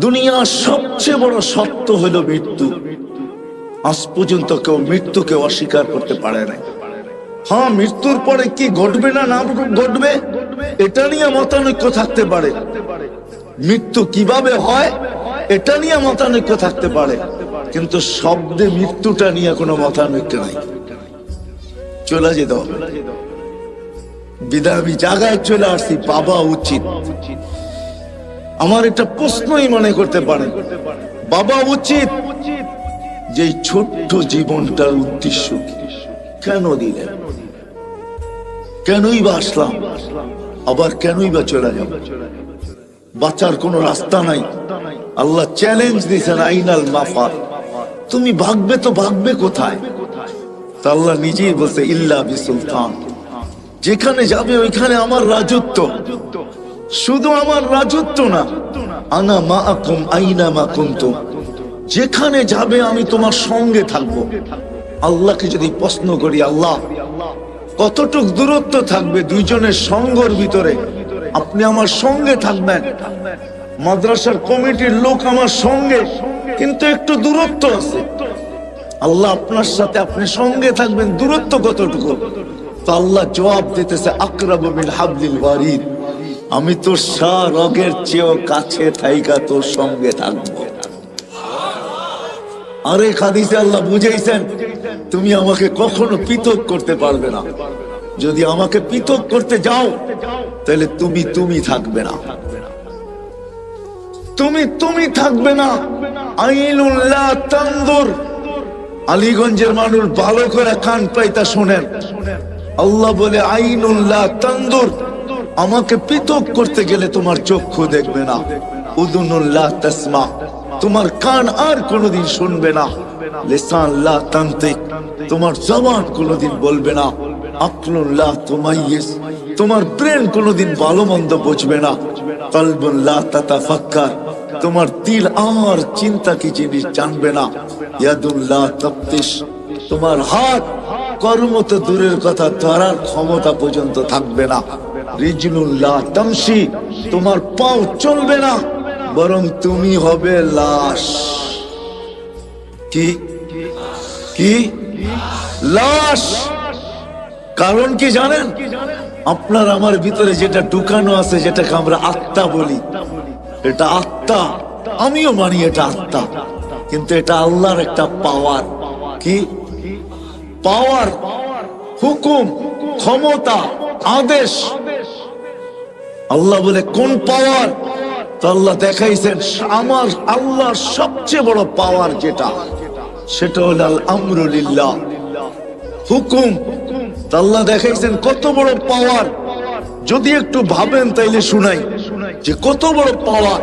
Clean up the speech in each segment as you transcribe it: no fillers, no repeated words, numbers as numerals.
দুনিয়ার সবচেয়ে বড় সত্য হলো মৃত্যু। আজ পর্যন্ত কেউ মৃত্যুকে অস্বীকার করতে পারে না। হ্যাঁ, মৃত্যুর পরে কি ঘটবে না না ঘটবে এটা নিয়ে মতানৈক্য থাকতে পারে, মৃত্যু কিভাবে হয় এটা নিয়ে মতানৈক্য থাকতে পারে, কিন্তু শব্দে মৃত্যুটা নিয়ে কোনো মতানৈক্য নাই। চলে যেতে হবে। বিদায় আমি জায়গায় চলে আসছি, বাবা উচিত। আমার একটা প্রশ্নই মনে করতে পারে, বাবা উচিত যে ছোট্ট জীবনটার উদ্দেশ্য কেন দিলেন, কেনই বা আসলাম, আবার কেনই বা চলে যাব? বাঁচার কোন রাস্তা নাই। আল্লাহ চ্যালেঞ্জ দিয়েছেন, আইনাল মাফার, তুমি ভাগবে তো ভাগবে কোথায়? তা আল্লাহ নিজেই বলছে, ইল্লা বিসুলতান, যেখানে যাবে ওইখানে আমার রাজত্ব। শুধু আমার রাজত্ব না, আনা মাআকুম আইনা মা কুনতুম, যেখানে যাবে আমি তোমার সঙ্গে থাকবো। আল্লাহকে যদি প্রশ্ন করি, আল্লাহ কতটুক দূরত্ব থাকবে দুইজনের সঙ্গের ভিতরে, আপনি আমার সঙ্গে থাকবেন, মাদ্রাসার কমিটির লোক আমার সঙ্গে, কিন্তু একটু দূরত্ব আছে। আল্লাহ আপনার সাথে আপনি সঙ্গে থাকবেন, দূরত্ব কতটুকু? তো আল্লাহ জবাব দিতেছে, আকরাবু মিন হাবলিল ওয়ারিদ, আমি তোর রগের চেয়েও কাছে থাইকা তোর সঙ্গে থাকবো। আরে হাদিসে আল্লাহ বুঝাইছেন, তুমি আমাকে কখনো পৃথক করতে পারবে না। যদি আমাকে পৃথক করতে যাও তাহলে তুমি থাকবে না, তুমি থাকবে না। আইনুল্লাহ তানদুর, আলীগঞ্জের মানুষ ভালো করে কান পাইতা শোনেন, আল্লাহ বলে আইনুল্লাহ তানদুর, আমাকে পৃথক করতে গেলে তোমার চক্ষু দেখবে না। উদুনুল্লাহ তাসমা, তোমার কান আর কোনোদিন শুনবে না। লিসান লা তানতিক, তোমার জবান কোনোদিন বলবে না। আকলুল্লাহ তুমাইয়িজ, তোমার ব্রেন কোনোদিন ভালো মন্দ বুঝবে না। কলবুন লা তাতাফাক্কার, তোমার দিল আর চিন্তা কি জিনিস জানবে না। ইয়াদুল্লাহ তাফতিশ, তোমার হাত কর্ম তো দূরের কথা, ধরার ক্ষমতা পর্যন্ত থাকবে না। রিজলুল্লাহ তামশি, তোমার পাও চলবে না, বরং তুমি হবে লাশ। কি কি লাশ? কারণ কি জানেন? আপনার আমার ভিতরে যেটা ঢুকানো আছে, যেটাকে আমরা আত্মা বলি, এটা আত্মা, আমিও মানি এটা আত্মা, কিন্তু এটা আল্লাহর একটা পাওয়ার। কি পাওয়ার? হুকুম, ক্ষমতা, আদেশ। আল্লাহ বলে কোন পাওয়ার? তো আল্লাহ দেখাইছেন, আমার আল্লাহর সবচেয়ে বড় পাওয়ার যেটা, সেটা হলো আল আমরু লিল্লাহ, হুকুম। তো আল্লাহ দেখাইছেন কত বড় পাওয়ার। যদি একটু ভাবেন তাইলে শুনাই যে কত বড় পাওয়ার।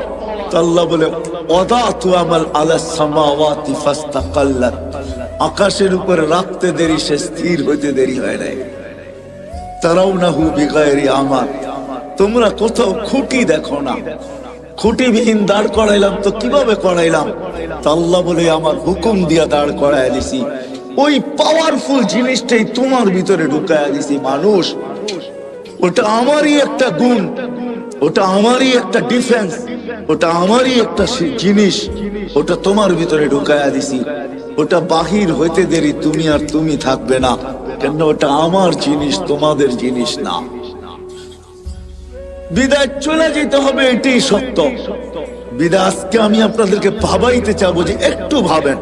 তো আল্লাহ বলে ওয়াদাতু আমাল আলাস সামাওয়াতি ফাস্তাকাল্লাত, আকাশের উপরে রাখতে দেরি, সে স্থির হইতে দেরি হয় নাই। তারাউনাহু বিগাইরি আমাল, তোমরা কোথাও খুঁটি দেখো না। খুঁটিবিহীন দাঁড় করাইলাম, তো কিভাবে করাইলাম? তা আল্লাহ বলে আমার হুকুম দিয়া দাঁড় করাই দিছি। ওই পাওয়ারফুল জিনিসটাই তোমার ভিতরে ঢুকাইয়া দিছি। মানুষ, ওটা আমারই একটা গুণ, ওটা আমারই একটা ডিফেন্স, ওটা আমারই একটা জিনিস, ওটা তোমার ভিতরে ঢুকাইয়া দিছি। ওটা বাহির হইতে দেরি, তুমি আর তুমি থাকবে না, কেন ওটা আমার জিনিস, তোমাদের জিনিস না। বিদায় চলে যেতে হবে, এটাই সত্য। বিদায় আজকে আমি আপনাদেরকে ভাবাইতে চাবো যে একটু ভাবেন।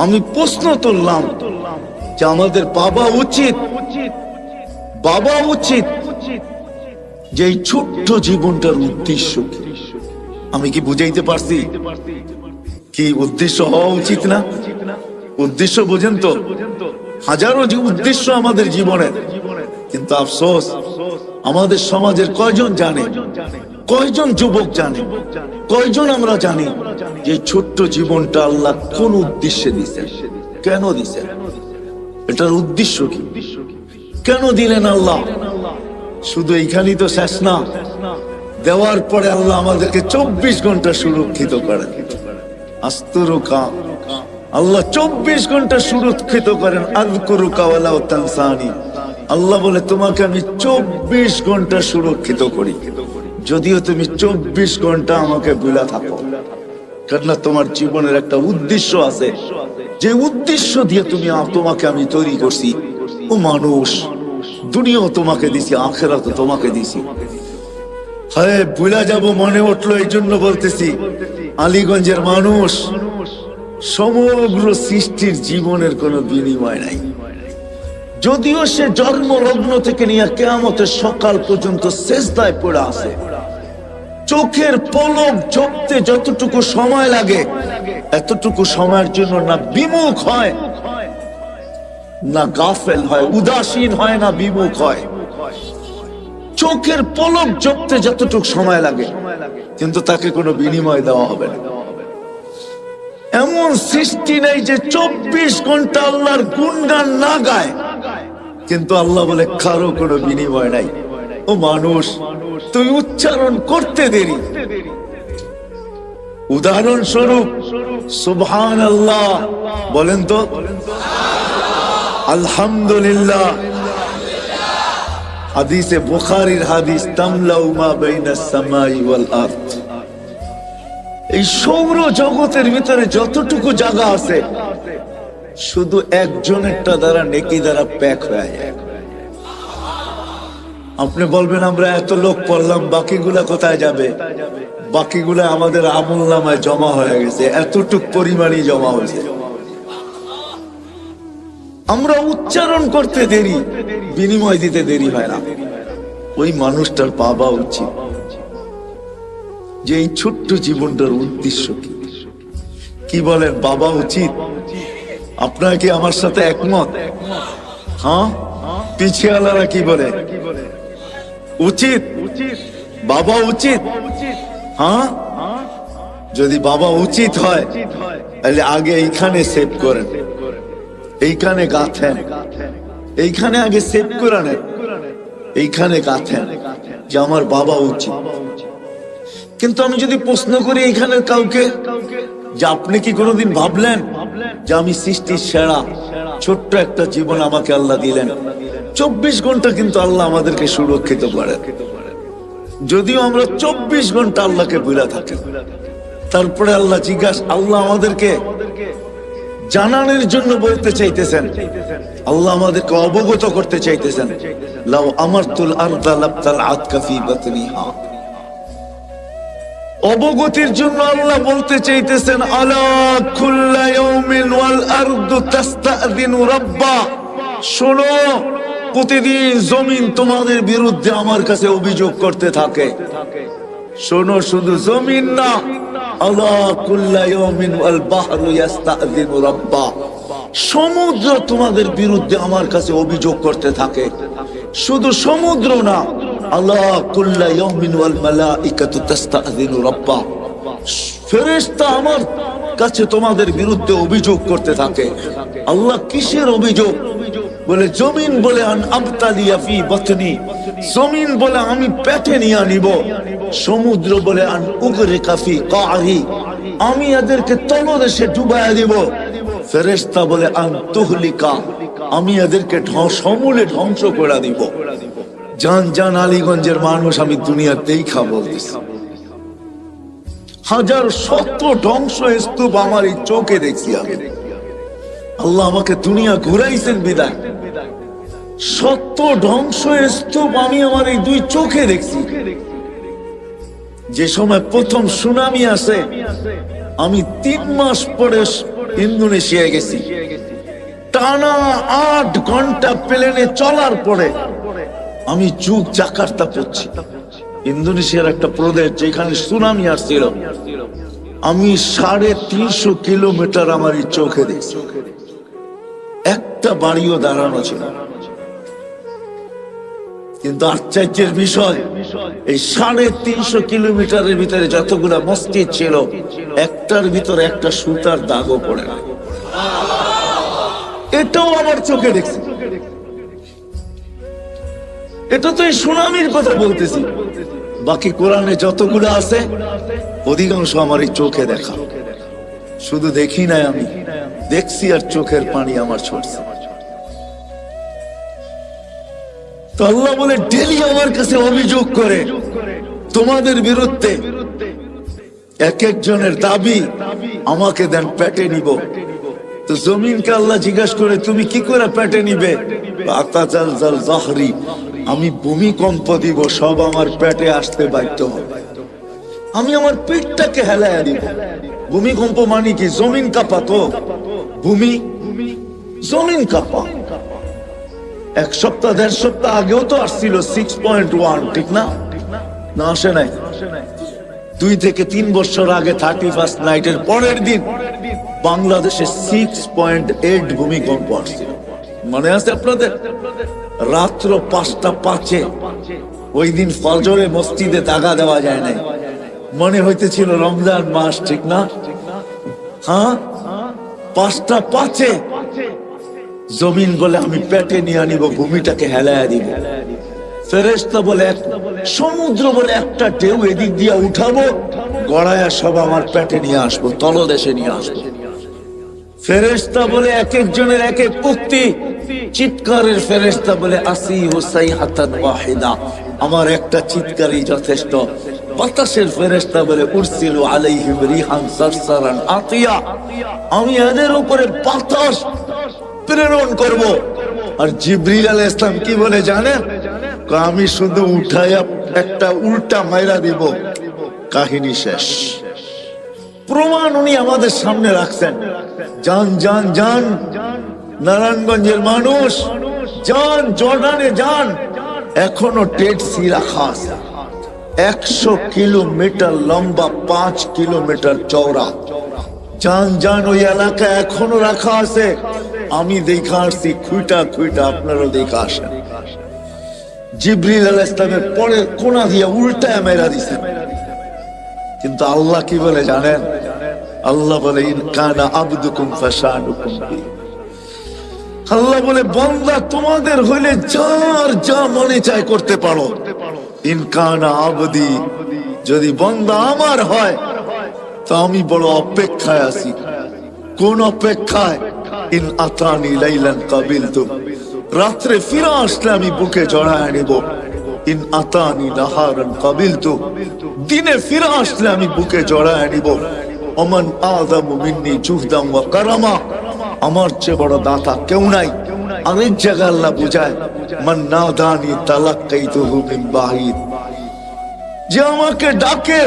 আমি প্রশ্ন তুললাম যে আমাদের বাবা উচিত যে এই ছোট্ট জীবনটার উদ্দেশ্য কি? আমি কি বুঝাইতে পারছি? কি উদ্দেশ্য হওয়া উচিত না? উদ্দেশ্য বোঝেন তো? হাজারো উদ্দেশ্য আমাদের জীবনের, কিন্তু আফসোস আমাদের সমাজের কয়জন জানে, কয়জন যুবক জানে, কয়জন আমরা জানি যে ছোট্ট জীবনটা আল্লাহ কোন উদ্দেশ্যে দিচ্ছেন, কেন দিচ্ছেন, এটার উদ্দেশ্য কি, কেন দিলেন আল্লাহ? শুধু এইখানেই তো শেষ না, দেওয়ার পরে আল্লাহ আমাদেরকে 24 ঘন্টা সুরক্ষিত করেন। আস্তুরুকা, আল্লাহ 24 ঘন্টা সুরক্ষিত করেন। আযকুরুকা ওয়ালা তানসানি, আল্লাহ বলে তোমাকে আমি 24 ঘন্টা সুরক্ষিত করি। যদিও তুমি 24 ঘন্টা আমাকে ভুলা থাকো, কেননা তোমার জীবনের একটা উদ্দেশ্য আছে, যে উদ্দেশ্য দিয়ে তোমাকে আমি তৈরি করছি। ও মানুষ, দুনিয়াও তোমাকে দিছি, আখিরাতও তোমাকে দিছি। হ্যাঁ, ভুলা যাব মনে উঠলো, এই জন্য বলতেছি, আলীগঞ্জের মানুষ, সমগ্র সৃষ্টির জীবনের কোনো বিনিময় নাই। যদিও সে জন্মলগ্ন থেকে নিয়ে কিয়ামতের সকাল পর্যন্ত সিজদায় পড়ে আছে, চোখের পলক ঝপতে যতটুকু সময় লাগে, এতটুকু সময়ের জন্য না বিমুখ হয়, না গাফেল হয়, উদাসীন হয়, না বিমুখ হয়। চোখের পলক ঝপতে যতটুকু সময় লাগে, কিন্তু তাকে কোনো বিনিময় দেওয়া হবে না। এমন সৃষ্টি নেই যে 24 ঘন্টা আল্লাহর গুণগান না গায়, কিন্তু আল্লাহ বলে কারো কোনো বিনিময় নাই। ও মানুষ, তুই উচ্চারণ করতে দেরি। উদাহরণস্বরূপ সুবহানাল্লাহ বলেন তো, আলহামদুলিল্লাহ। হাদিসে বুখারীর হাদিস, তামলাউ মা বাইনাস সামাই ওয়াল আরদ। এই সৌর জগতের ভিতরে যতটুকু জায়গা আছে, শুধু একজনেরটা দ্বারা, নেকি দ্বারা প্যাক হয়ে যায়। আপনি বলবেন আমরা এত লোক পড়লাম, বাকিগুলা কোথায় যাবে? বাকিগুলা আমাদের আমলনামায় জমা হয়ে গেছে, এতটুক পরিমাণই জমা হয়েছে। আমরা উচ্চারণ করতে দেরি, বিনিময় দিতে দেরি হয় না। ওই মানুষটার পাওয়া উচিত যে এই ছোট্ট জীবনটার উদ্দেশ্য কি। কি বলেন, বাবা উচিত? আপনারা কি আমার সাথে একমত? হ্যাঁ, পিছিয়ালারা কি বলে? উচিত, বাবা উচিত। হ্যাঁ, যদি বাবা উচিত হয় তাহলে আগে এইখানে সেভ করেন, এইখানে গাঁথেন, এইখানে আগে সেভ করে নেন, এইখানে গাঁথেন যে আমার বাবা উচিত। কিন্তু আমি যদি প্রশ্ন করি এইখানের কাউকে যে আপনি কি কোনোদিন ভাবলেন যে আমি সৃষ্টির সেরা, ছোট্ট একটা জীবন আমাকে আল্লাহ দিলেন, 24 ঘন্টা কিন্তু আল্লাহ আমাদেরকে সুরক্ষিত করেন। যদিও আমরা 24 ঘন্টা আল্লাহকে ভুলে থাকি, তারপরে আল্লাহ আল্লাহ আমাদেরকে জানানোর জন্য বলতে চাইতেছেন, আল্লাহ আমাদেরকে অবগত করতে চাইতেছেন, লাউ আমারতুল আরদা লাবতাল আতকা ফি বাতনিহা। অবগতির জন্য আল্লাহ বলতে চাইতেছেন, আলা কুল্লা ইয়াউমিন ওয়াল আরদু তাস্তাযিনু রাব্বা। শোনো, প্রতিদিন জমিন তোমাদের বিরুদ্ধে আমার কাছে অভিযোগ করতে থাকে। শোনো, শুধু জমিন না, আলা কুল্লা ইয়াউমিন ওয়াল বাহরু ইস্তাযিনু রাব্বা। সমুদ্র তোমাদের বিরুদ্ধে আমার কাছে অভিযোগ করতে থাকে। শুধু সমুদ্র না, আলা কুল্লা ইয়াউমিন ওয়াল মালাইকাতু তাস্তাযিনু রাব্বা। ফেরেশতা আমার কাছে তোমাদের বিরুদ্ধে অভিযোগ করতে থাকে। আল্লাহ কিসের অভিযোগ? বলে জমিন বলে আন আবতালিয়া ফি বাতনি, জমিন বলে আমি পেটে নিয়ে নিব। সমুদ্র বলে আন উগরিকা ফি কারি, আমি এদেরকে তলদেশে ডুবাইয়া দিব। ফেরেশতা বলে আন তুহলিকা, আমি এদেরকে সমূলে ধ্বংস করে দিব। জান জান আলীগঞ্জের মানুষ, আমি দুনিয়াতেই বলতেছি, হাজার শত ধ্বংস স্তূপ আমার এই চোখে দেখছি আমি। আল্লাহ আমাকে দুনিয়া ঘুরাইছেন বিদায়, শত ধ্বংস স্তূপ আমি আমার এই দুই চোখে দেখছি। যে সময় প্রথম সুনামি আসে, আমি 3 মাস পরে ইন্দোনেশিয়া গেছি। টানা 8 ঘন্টা প্লেনে চলার পরে আমি যুগ জাকার্তা পড়ছি, ইন্দোনেশিয়ার একটা প্রদেশ যেখানে সুনামি আসছিল। আমি 350 কিলোমিটার আমার এই চোখে দেখছি, একটা বাড়িও দাঁড়ানো ছিল। কিন্তু আশ্চর্যের বিষয়, এই 350 কিলোমিটারের ভিতরে যতগুলা মসজিদ ছিল, একটার ভিতরে একটা সুতার দাগও পড়ে না। এটাও আমার চোখে দেখছি। এটা তো এই সুনামির কথা বলতেছি। বাকি কোরআনে যতগুলো আছে অধিকাংশ আমার এই চোখে দেখা। শুধু দেখি নাই, আমি দেখছি আর চোখের পানি আমার ছড়ছে। তো আল্লাহ বলে ডেলি আমার কাছে অভিযোগ করে, তোমাদের বিরুদ্ধে এক একজনের দাবি আমাকে দেন, পেটে নিব। তো জমিনকে আল্লাহ জিজ্ঞাসা করে তুমি কি করে পেটে নিবে? আমি ভূমিকম্প দিব, সব আমার পেটে আসতে বাধ্য হবে। আমি আমার পেটটাকে হেলায়া দিব। ভূমিকম্প মানে কি? জমিন কাঁপা। তো ভূমি জমিন কাঁপা। এক সপ্তাহ 1.5 সপ্তাহ আগেও তো আসছিল 6.1, ঠিক না? না আসে নাই? 2 থেকে 3 বছর আগে 31st নাইটের পরের দিন বাংলাদেশে 6.8 ভূমিকম্প আসছিল। মনে আছে আপনাদের? রাত্র 5টা 5-এ ওই দিন ফজরে মসজিদে দাগা দেওয়া যায় নাই, মনে হইতেছিল রমজান মাস, ঠিক না? হ্যাঁ, 5টা 5-এ জমিন বলে আমি পেটে নিয়ে আনিব, ভূমিটাকে হেলায়া দিব। ফেরেশতা বলে সমুদ্র বলে একটা ঢেউ এদিক দিয়ে উঠাবো, গড়ায়া সব আমার পেটে নিয়ে আসবো, তলদেশে নিয়ে আসবো। ফেরেশতা বলে এক একজনের এক এক উক্তি। চিৎকারের ফেরেশতা বলে আসি হুসাই হাতান ওয়াহিদা, আমার একটা চিৎকারই যথেষ্ট। বাতাসের ফেরেশতা বলে উরসিলু আলাইহিম রিহান সারসারান আতিয়া, আমি এদের উপরে বাতাস প্রেরণ করব। আর জিবরিল আলাইহিস সালাম কি বলে জানেন? আমি শুধু উঠায়া একটা উল্টা মাইরা দিব, কাহিনী শেষ। প্রমাণ উনি আমাদের সামনে রাখছেন। যান যান যান নারায়ণগঞ্জের মানুষ, যান জর্ডানে যান, এখনো ডেড সি রাখা আছে। 100 কিলোমিটার লম্বা, 5 কিলোমিটার চওড়া। যান যান, ওই এলাকা এখনো রাখা আছে। আমি দেখা আসছি খুইটা খুইটা, আপনারও দেখা আসেন। জিবরিল আলাইহিস সালামের পরে কোনা দিয়ে উল্টায় মেরা দিছেন। কিন্তু আল্লাহ কি বলে জানেন? আল্লাহ বলে ইন কানা আবদুকুম ফাশানুকুম বি, আল্লাহ বলে বান্দা তোমাদের হইলে যার যা মনে চায় করতে পারো। ইন কানা আবদি, যদি বান্দা আমার হয় তো আমি বড় অপেক্ষায় আছি। কোন অপেক্ষায়? ইন আতানি লাইলান কাবিলতু, রাত্রে ফিরে আসলে আমি বুকে জড়ায় নিব। ইন আতানি নাহারান কাবিলতু, দিনে ফিরে আসলে আমি বুকে জড়ায় নিব। ওমান আযামু মিন্নি জুহদান ওয়া কারামা, আমার চেয়ে বড় দাতা কেউ নাই। আরেক জায়গায় আল্লাহ বুঝায় মান নাদানি তালাক্কাইতুহু মিন বাঈদ, যে আমাকে ডাকে,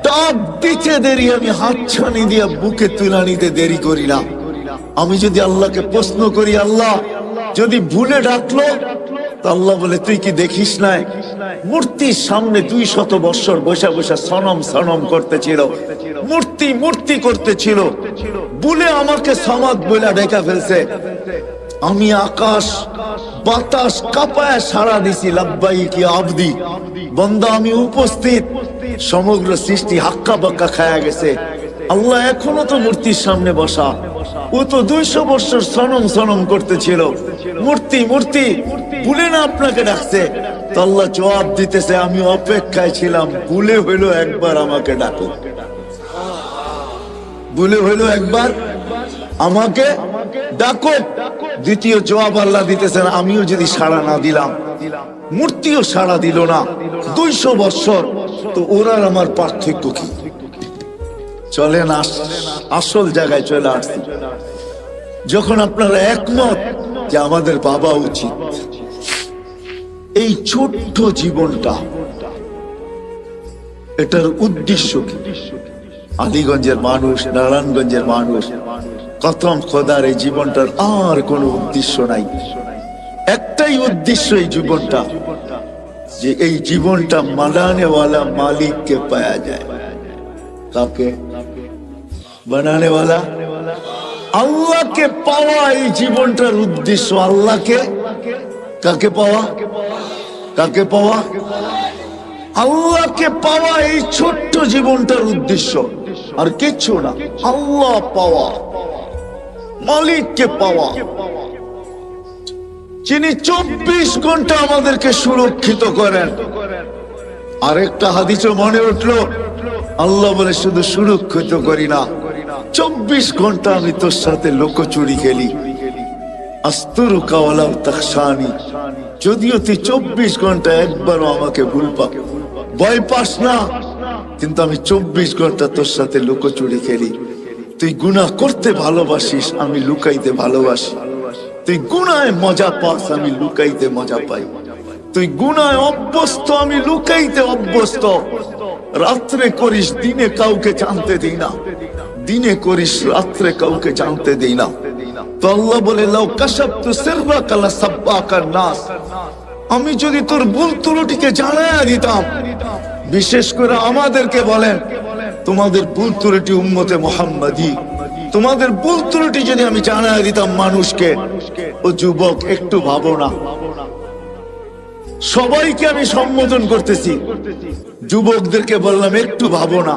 ডাক দিতে দেরি আমি হাতছানি দিয়ে বুকে তুলে নিতে দেরি করি না। আমি যদি আল্লাহকে প্রশ্ন করি, আল্লাহ যদি ভুলে ডাকলো, আল্লাহ বলে তুই কি দেখিস নাই মূর্তির সামনে 200 বছর বসে বসে সনম সনম করতেছিল, মূর্তি মূর্তি করতেছিল, ভুলে আমাকে সমাদ বলে ডেকে ফেলছে। আমি আকাশ বাতাস কাঁপায় সাড়া দিছি, লাব্বাইক ইয়া আবদি, বান্দা আমি উপস্থিত। সমগ্র সৃষ্টি হাক্কা বাক্কা খায়া গেছে। আল্লাহ এখনো তো মূর্তির সামনে বসা, ও তো 200 বছর সনম সনম করতেছিল, মূর্তি মূর্তি, ভুলে না আপনাকে ডাকছে। তো আল্লাহ জবাব দিতেছে আমি অপেক্ষায় ছিলাম, ভুলে হইলো একবার আমাকে ডাকো, ভুলে হইলো একবার আমাকে ডাকো। দ্বিতীয় জবাব আল্লাহ দিতেছেন আমিও যদি সাড়া না দিলাম, মূর্তিও সাড়া দিল না 200 বছর, তো ওরার আমার পার্থক্য কি? চলেন আসল জায়গায় চলে আসছি। যখন আপনারা একমত যে আমাদের বাবা উচিত, এই ছোট্ট জীবনটা, এটার উদ্দেশ্য কি? আলীগঞ্জের মানুষ, নারায়ণগঞ্জের মানুষ, কতম খোদার এই জীবনটার আর কোনো উদ্দেশ্য নাই। একটাই উদ্দেশ্য এই জীবনটা, যে এই জীবনটা মানানেওয়ালা মালিককে পাওয়া যায়। কাকে? বানানেওয়ালা আল্লাহকে পাওয়া এই জীবনটার উদ্দেশ্য। আল্লাহকে কাকে পাওয়া? কাকে পাওয়া? আল্লাহকে পাওয়া এই ছোট্ট জীবনটার উদ্দেশ্য, আর কিচ্ছু না। আল্লাহ পাওয়া, মালিককে পাওয়া, যিনি 24 ঘন্টা আমাদেরকে সুরক্ষিত করেন। আরেকটা হাদিসে মনে উঠলো, আল্লাহ বলে শুধু সুরক্ষিত করি না, 24 ঘন্টা আমি তোর সাথে লুকোচুরি খেলি। আস্তুরুকা ওয়ালাউ তাখশানি, যদিও তুই 24 ঘন্টা একবারও আমাকে ভয় পাস না, কিন্তু আমি 24 ঘন্টা তোর সাথে লুকোচুরি খেলি। তুই গুনাহ করতে ভালোবাসিস, আমি লুকাইতে ভালোবাসি। তুই গুনায় মজা পাস, আমি লুকাইতে মজা পাই। তুই গুনায় অভ্যস্ত, আমি লুকাইতে অভ্যস্ত। রাত্রে করিস, দিনে কাউকে জানতে দিই না। দিনে করিস, রাত্রে কাউকে জানতে দিই না। তো আল্লাহ বলে, লাউ কাশাফতু সিররাকা লাসাব্বাকান নাস, আমি যদি তোর ভুল ত্রুটিকে জানায়া দিতাম। বিশেষ করে আমাদেরকে বলেন, তোমাদের ভুল ত্রুটি উম্মতে মুহাম্মাদি, তোমাদের ভুল ত্রুটি যদি আমি জানায়া দিতাম মানুষকে, ও যুবক একটু ভাবো না। সবাইকে আমি সম্বোধন করতেছি, যুবকদেরকে বললাম একটু ভাবো না,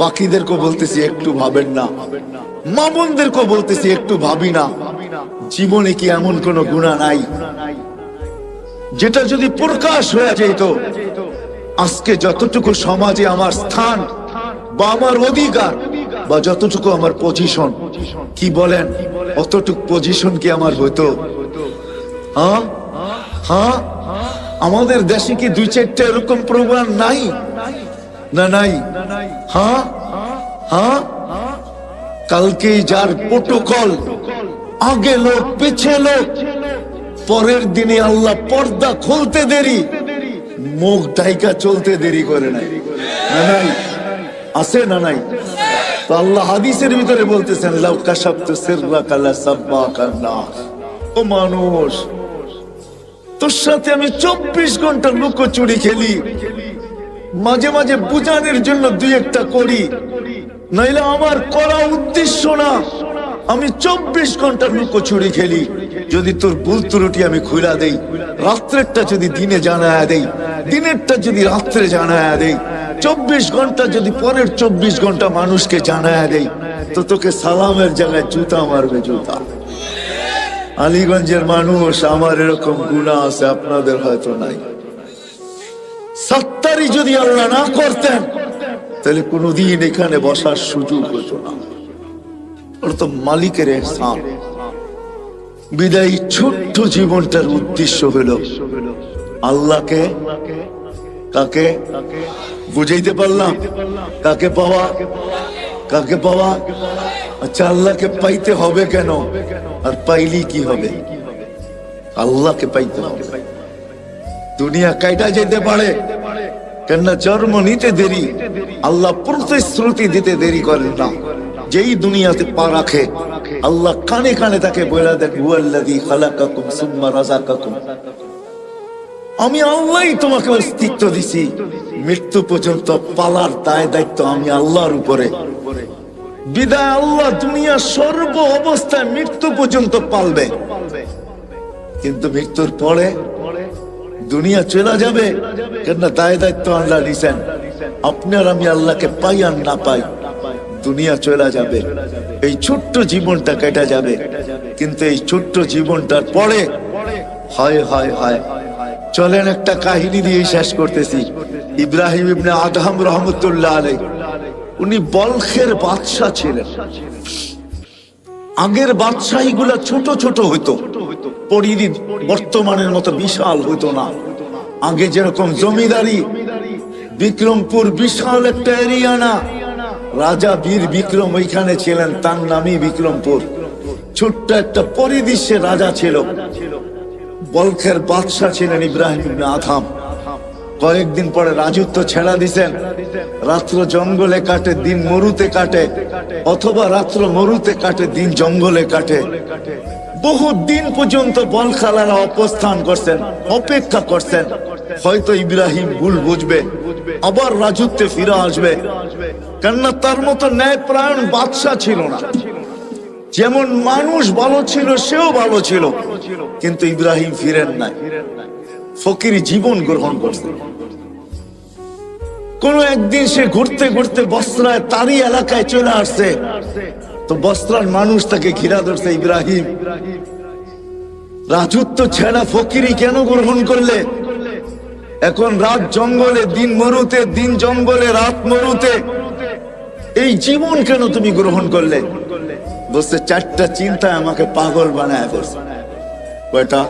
বাকিদেরকে বলতেছি একটু ভাবেন না, মা বোনদেরকে বলতেছি একটু ভাবি না। জীবনে কি এমন কোন গুনাহ নাই যেটা যদি প্রকাশ হয়ে যেত, আজকে যতটুকু সমাজে আমার স্থান বা আমার অধিকার বা যতটুকু আমার পজিশন, কি বলেন অতটুকু পজিশন কি আমার হতো? হ্যাঁ হ্যাঁ, আমাদের দেশে কি 2-4টা এরকম প্রোগ্রাম নাই? না নাই? হ্যাঁ হ্যাঁ, কালকে যার প্রোটোকল, আগে লোক পিছে লোক, পরের দিনে আল্লাহ পর্দা খুলতে দেরি, মুখ ঢাইকা চলতে দেরি করে নাই। না নাই? আছে না নাই? তো আল্লাহ হাদিসের ভিতরে বলতেছেন, লাউ কাশাফতু সিররাকা লাসাব্বাকান নাস। ও মানুষ, তোর সাথে আমি 24 ঘন্টা লুকোচুরি খেলি, মাঝে মাঝে বুঝানোর জন্য 2-1টা করি, নাইলে আমার করা উদ্দেশ্য না। আমি 24 ঘন্টা লুকোচুরি খেলি। যদি তোর ভুল ত্রুটি আমি খুলা দেই, রাত্রেরটা যদি দিনে জানায়া দেই, দিনেরটা যদি রাত্রে জানায়া দেই, 24 ঘন্টা যদি পরের 24 ঘন্টা মানুষকে জানায়া দেই, তো তোকে সালামের জায়গায় জুতা মারবে, জুতা। আলীগঞ্জের মানুষ, আমার এরকম গুনাহ আছে, আপনাদের হয়তো নাই। সত্তারি যদি আল্লাহ না করতেন, তাহলে কোনদিন এখানে বসার সুযোগ হতো না। ওর তো মালিকের ইহসান। বিদায়ী ছোট্ট জীবনটার উদ্দেশ্য হলো আল্লাহকে, কাকে বুঝাইতে পারলাম? কাকে পাওয়া? কাকে পাওয়া? আচ্ছা, আল্লাহকে পাইতে হবে কেন? আর পাইলি কি হবে? আল্লাহকে পাইতে হবে। দুনিয়া কাইটা যেতে পারে, কেননা জন্ম নিতে দেরি, আল্লাহ প্রতিশ্রুতি দিতে দেরি করেন না। যেই দুনিয়াতে পা রাখে, আল্লাহ কানে কানে তাকে বলে দেন, হুয়াল্লাযী খালাকাকুম সুম্মা রাযাকাকুম, আমি আল্লাহই তোমাকে অস্তিত্ব দিছি, মৃত্যু পর্যন্ত পালার দায় দায়িত্ব আমি আল্লাহর উপরে। বিদায় আল্লাহ দুনিয়া সর্ব অবস্থায় মৃত্যু পর্যন্ত পালবে, কিন্তু মৃত্যুর পরে দুনিয়া চলে যাবে, কেননা দায় দায়িত্ব আল্লাহ নিছেন। আপনার আমি আল্লাহকে পাই আর না পাই, দুনিয়া চলে যাবে, এই ছোট্ট জীবনটা কেটে যাবে। কিন্তু এই ছোট্ট জীবনটার পরে হায় হায় হায়, চলেন একটা কাহিনী দিয়ে শেষ করতেছি। ইব্রাহিম ইবনে আদহাম রহমতুল্লাহ আলাইহি, উনি বলখের বাদশা ছিলেন। আগের বাদশাহী গুলা ছোট ছোট হইতো, পরিধি বর্তমানের মতো বিশাল হইতো না। আগে যেরকম জমিদারি, বিক্রমপুর বিশাল একটা এরিয়া না, রাজা বীর বিক্রম ওইখানে ছিলেন, তার নামই বিক্রমপুর। ছোট্ট একটা পরিদৃশ্যে রাজা ছিল, বলখের বাদশা ছিলেন ইব্রাহিম ইবনে আদহাম। কয়েকদিন পরে রাজত্ব ছেড়া দিছেন, রাত্র জঙ্গলে কাটে, দিন মরুতে কাটে, অথবা রাত্র মরুতে কাটে, দিন জঙ্গলে কাটে। বহু দিন পর্যন্ত বলখালারা অবস্থান করছেন, অপেক্ষা করছেন, হয়তো ইব্রাহিম ভুল বুঝবে, আবার রাজত্বে ফিরে আসবে। কেননা তার মতো ন্যায়পরায়ণ বাদশা ছিল না। যেমন মানুষ ভালো ছিল, সেও ভালো ছিল, কিন্তু ইব্রাহিম ফিরেন নাই, ফকিরি জীবন গ্রহণ করছে। কোন একদিন সে ঘুরতে ঘুরতে বস্ত্রায় তারই এলাকায় চলে আসছে, তো বস্ত্রার মানুষ তাকে ঘিরা ধরছে, ইব্রাহিম রাজত্ব ছেড়া ফকিরি কেন গ্রহণ করলে? এখন রাত জঙ্গলে, দিন মরুতে, দিন জঙ্গলে, রাত মরুতে, এই জীবন কেন তুমি গ্রহণ করলে? বলছে, 4টা চিন্তা আমাকে পাগল বানায় ফেলছে। কয়টা?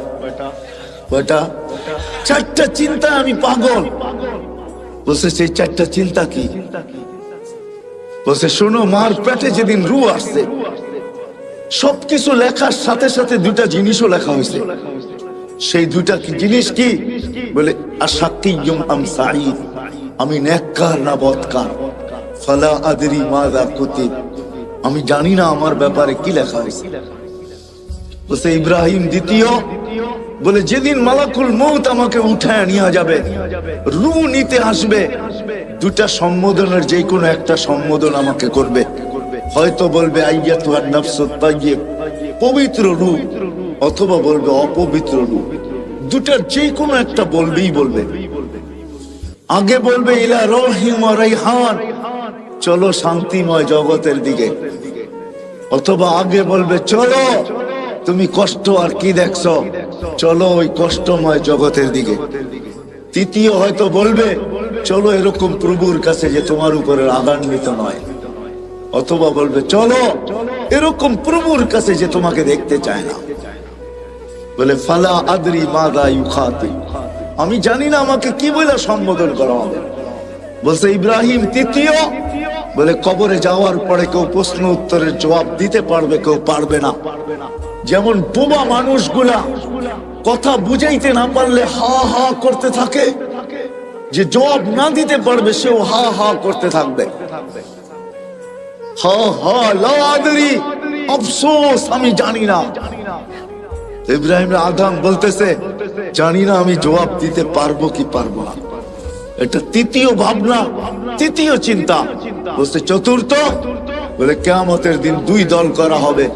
4টা চিন্তা আমি পাগল। বলছে সেই চারটা চিন্তা কি? বলছে শোনো, মার পেটে যেদিন রু আসছে সবকিছু লেখার সাথে সাথে দুটা জিনিসও লেখা হয়েছে। সেই দুটা কি জিনিস কি? বলে আশাকিয়ুম আম সাঈদ, আমি নেককার না বদকার। ফালা আদরি মাযা কুতিব, আমি জানি না আমার ব্যাপারে কি লেখা হয়েছে। বলছে ইব্রাহিম দ্বিতীয়, বলে যেদিন মালাকুল মউত আমাকে উঠায় নিয়ে যাবে, রু নিতে আসবে, দুটা সম্বোধনের যে কোনো একটা সম্বোধন আমাকে করবে। হয়তো বলবে আইয়াতুহান নাফসুত তাইয়্যিব, পবিত্র রু, অথবা বলবে অপবিত্র রু। দুটার যে কোনো একটা বলবেই বলবে। আগে বলবে ইলা রহিম ওয়া রাইহান, চলো শান্তিময় জগতের দিকে। অথবা আগে বলবে চলো, তুমি কষ্ট আর কি দেখছো, চলো ওই কষ্টময় জগতের দিকে। তৃতীয় হয়তো বলবে চলো এরকম প্রভুর কাছে যে তোমার উপরে রাগান্বিত নয়। অথবা বলবে চলো এরকম প্রভুর কাছে যে তোমাকে দেখতে চায় না। বলে ফালা আদরি মাযা ইউখাতিব, আমি জানি না আমাকে কি বলে সম্বোধন করা হবে। বলছে ইব্রাহিম তৃতীয়, বলে কবরে যাওয়ার পরে কেউ প্রশ্ন উত্তরের জবাব দিতে পারবে, কেউ পারবে না। যেমন বোবা মানুষগুলা কথা বুঝাইতে না পারলে হা হা করতে থাকে, যে জবাব না দিতে পারবে সেও হা হা করতে থাকবে। হা হা লা আদরি, আফসোস আমি জানি না। ইব্রাহিম আদম বলতেছে জানি না আমি জবাব দিতে পারবো কি পারবো না। এটা তৃতীয় ভাবনা, তৃতীয় চিন্তা। বলছে চতুর্থ, বলে কিয়ামতের দিন দুই দল করা হবে।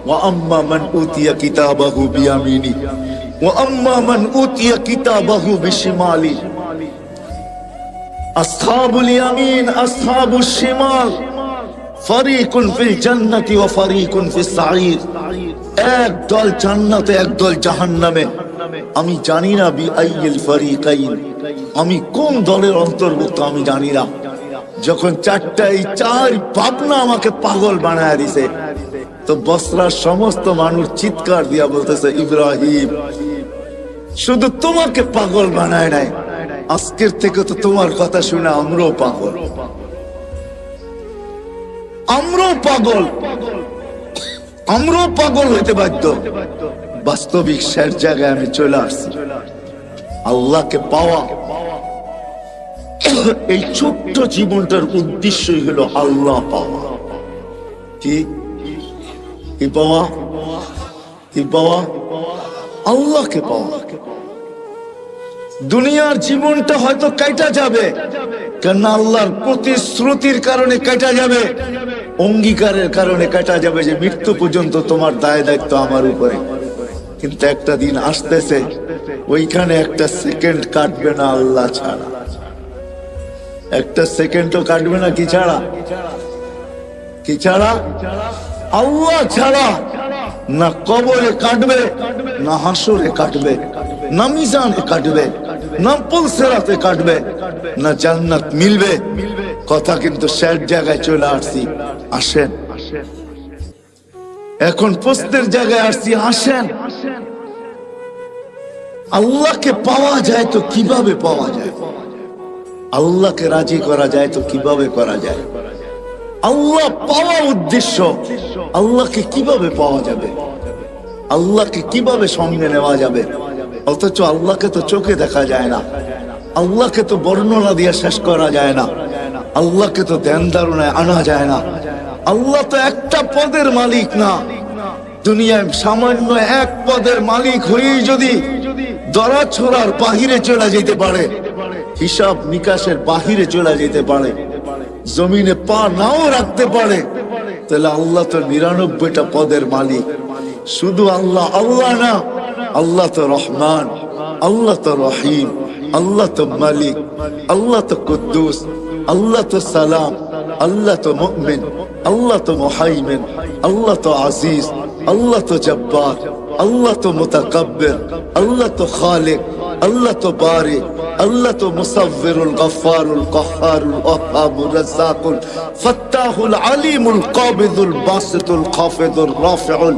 ওয়া আম্মা মান উতিয়া কিতাবাহু বিয়ামিনি ওয়া আম্মা মান উতিয়া কিতাবাহু বিশিমালি। আসহাবুল ইয়ামিন আসহাবুশ শিমাল, ফারিকুন ফিল জান্নাতি ওয়া ফারিকুন ফিস সাঈর। এক দল জান্নাতে, এক দল জাহান্নামে। আমি জানি না বি আইয়িল ফারিকাইন, আমি কোন দলের অন্তর্ভুক্ত আমি জানি না। যখন চারটা এই চার ভাবনা আমাকে পাগল বানায় দিছে, তো বসরার সমস্ত মানুষ চিৎকার দিয়া বলতেছে ইব্রাহিম শুধু তোমাকে পাগল বানায় নাই, আজকের থেকে তো তোমার কথা শুনে আমরাও পাগল, আমরাও পাগল, আমরাও পাগল হইতে বাধ্য। বাস্তবিক শেষ জায়গায় আমি চলে আসছি। আল্লাহকে পাওয়া, এই ছোট্ট জীবনটার উদ্দেশ্যই হলো আল্লাহ পাওয়া। কি কি পাওয়া? কি পাওয়া? আল্লাহকে পাওয়া। দুনিয়ার জীবনটা হয়তো কাটা যাবে, কেন আল্লাহর প্রতিশ্রুতির কারণে কাটা যাবে, অঙ্গীকারের কারণে কাটা যাবে যে মৃত্যু পর্যন্ত তোমার দায় দায়িত্ব আমার উপরে। কিন্তু একটা দিন আসতেছে, ওইখানে একটা সেকেন্ড কাটবে না আল্লাহ ছাড়া, একটা সেকেন্ডও কাটবে না। কি ছাড়া? কি ছাড়া? আল্লাহ ছাড়া। না কবরে কাটবে, না হাসরে কাটবে, না মিজানে কাটবে, না পুলসিরাতে কাটবে, না জান্নাত মিলবে। কথা কিন্তু শেষ জায়গায় চলে আসছি। আসেন, এখন প্রশ্নের জায়গায় আসছি। আসেন, আল্লাহকে পাওয়া যায় তো কিভাবে পাওয়া যায়? আল্লাহকে রাজি করা যায় তো কিভাবে করা যায়? আল্লাহ পাওয়া উদ্দেশ্য, আল্লাহকে কিভাবে পাওয়া যাবে? আল্লাহকে কিভাবে সঙ্গে নেওয়া যাবে? অথচ আল্লাহকে তো চোখে দেখা যায় না, আল্লাহকে তো বর্ণনা দিয়ে শেষ করা যায় না, আল্লাহকে তো ধ্যান ধারণায় আনা যায় না। আল্লাহ তো একটা পদের মালিক না। দুনিয়ায় সামান্য এক পদের মালিক হয়েই যদি দরা ছোড়ার বাহিরে চলে যেতে পারে, হিসাব নিকাশের বাহিরে চলে যেতে পারে, জমিনে পা নাও রাখতে পারে, তাহলে আল্লাহ তো ৯৯টা পদের মালিক। শুধু আল্লাহ আল্লাহ না, আল্লাহ তো রহমান, আল্লাহ তো রহিম, আল্লাহ তো মালিক, আল্লাহ তো কুদ্দুস, আল্লাহ তো সালাম, আল্লাহ তো মুমিন, আল্লাহ তো মুহাইমিন, আল্লাহ তো আজিজ, আল্লাহ তো জব্বার, আল্লাহ তো মুতাকাব্বির, আল্লাহ তো খালিক, আল্লাহ তো বারে, আল্লাহ তো মুসাব্বিরুল গফফারুল কহ্হারুল ওয়াহ্হাবুর রাজ্জাকুল ফাত্তাহুল আলিমুল কাবিদুল বাসিতুল খাফিদুর রাফিউল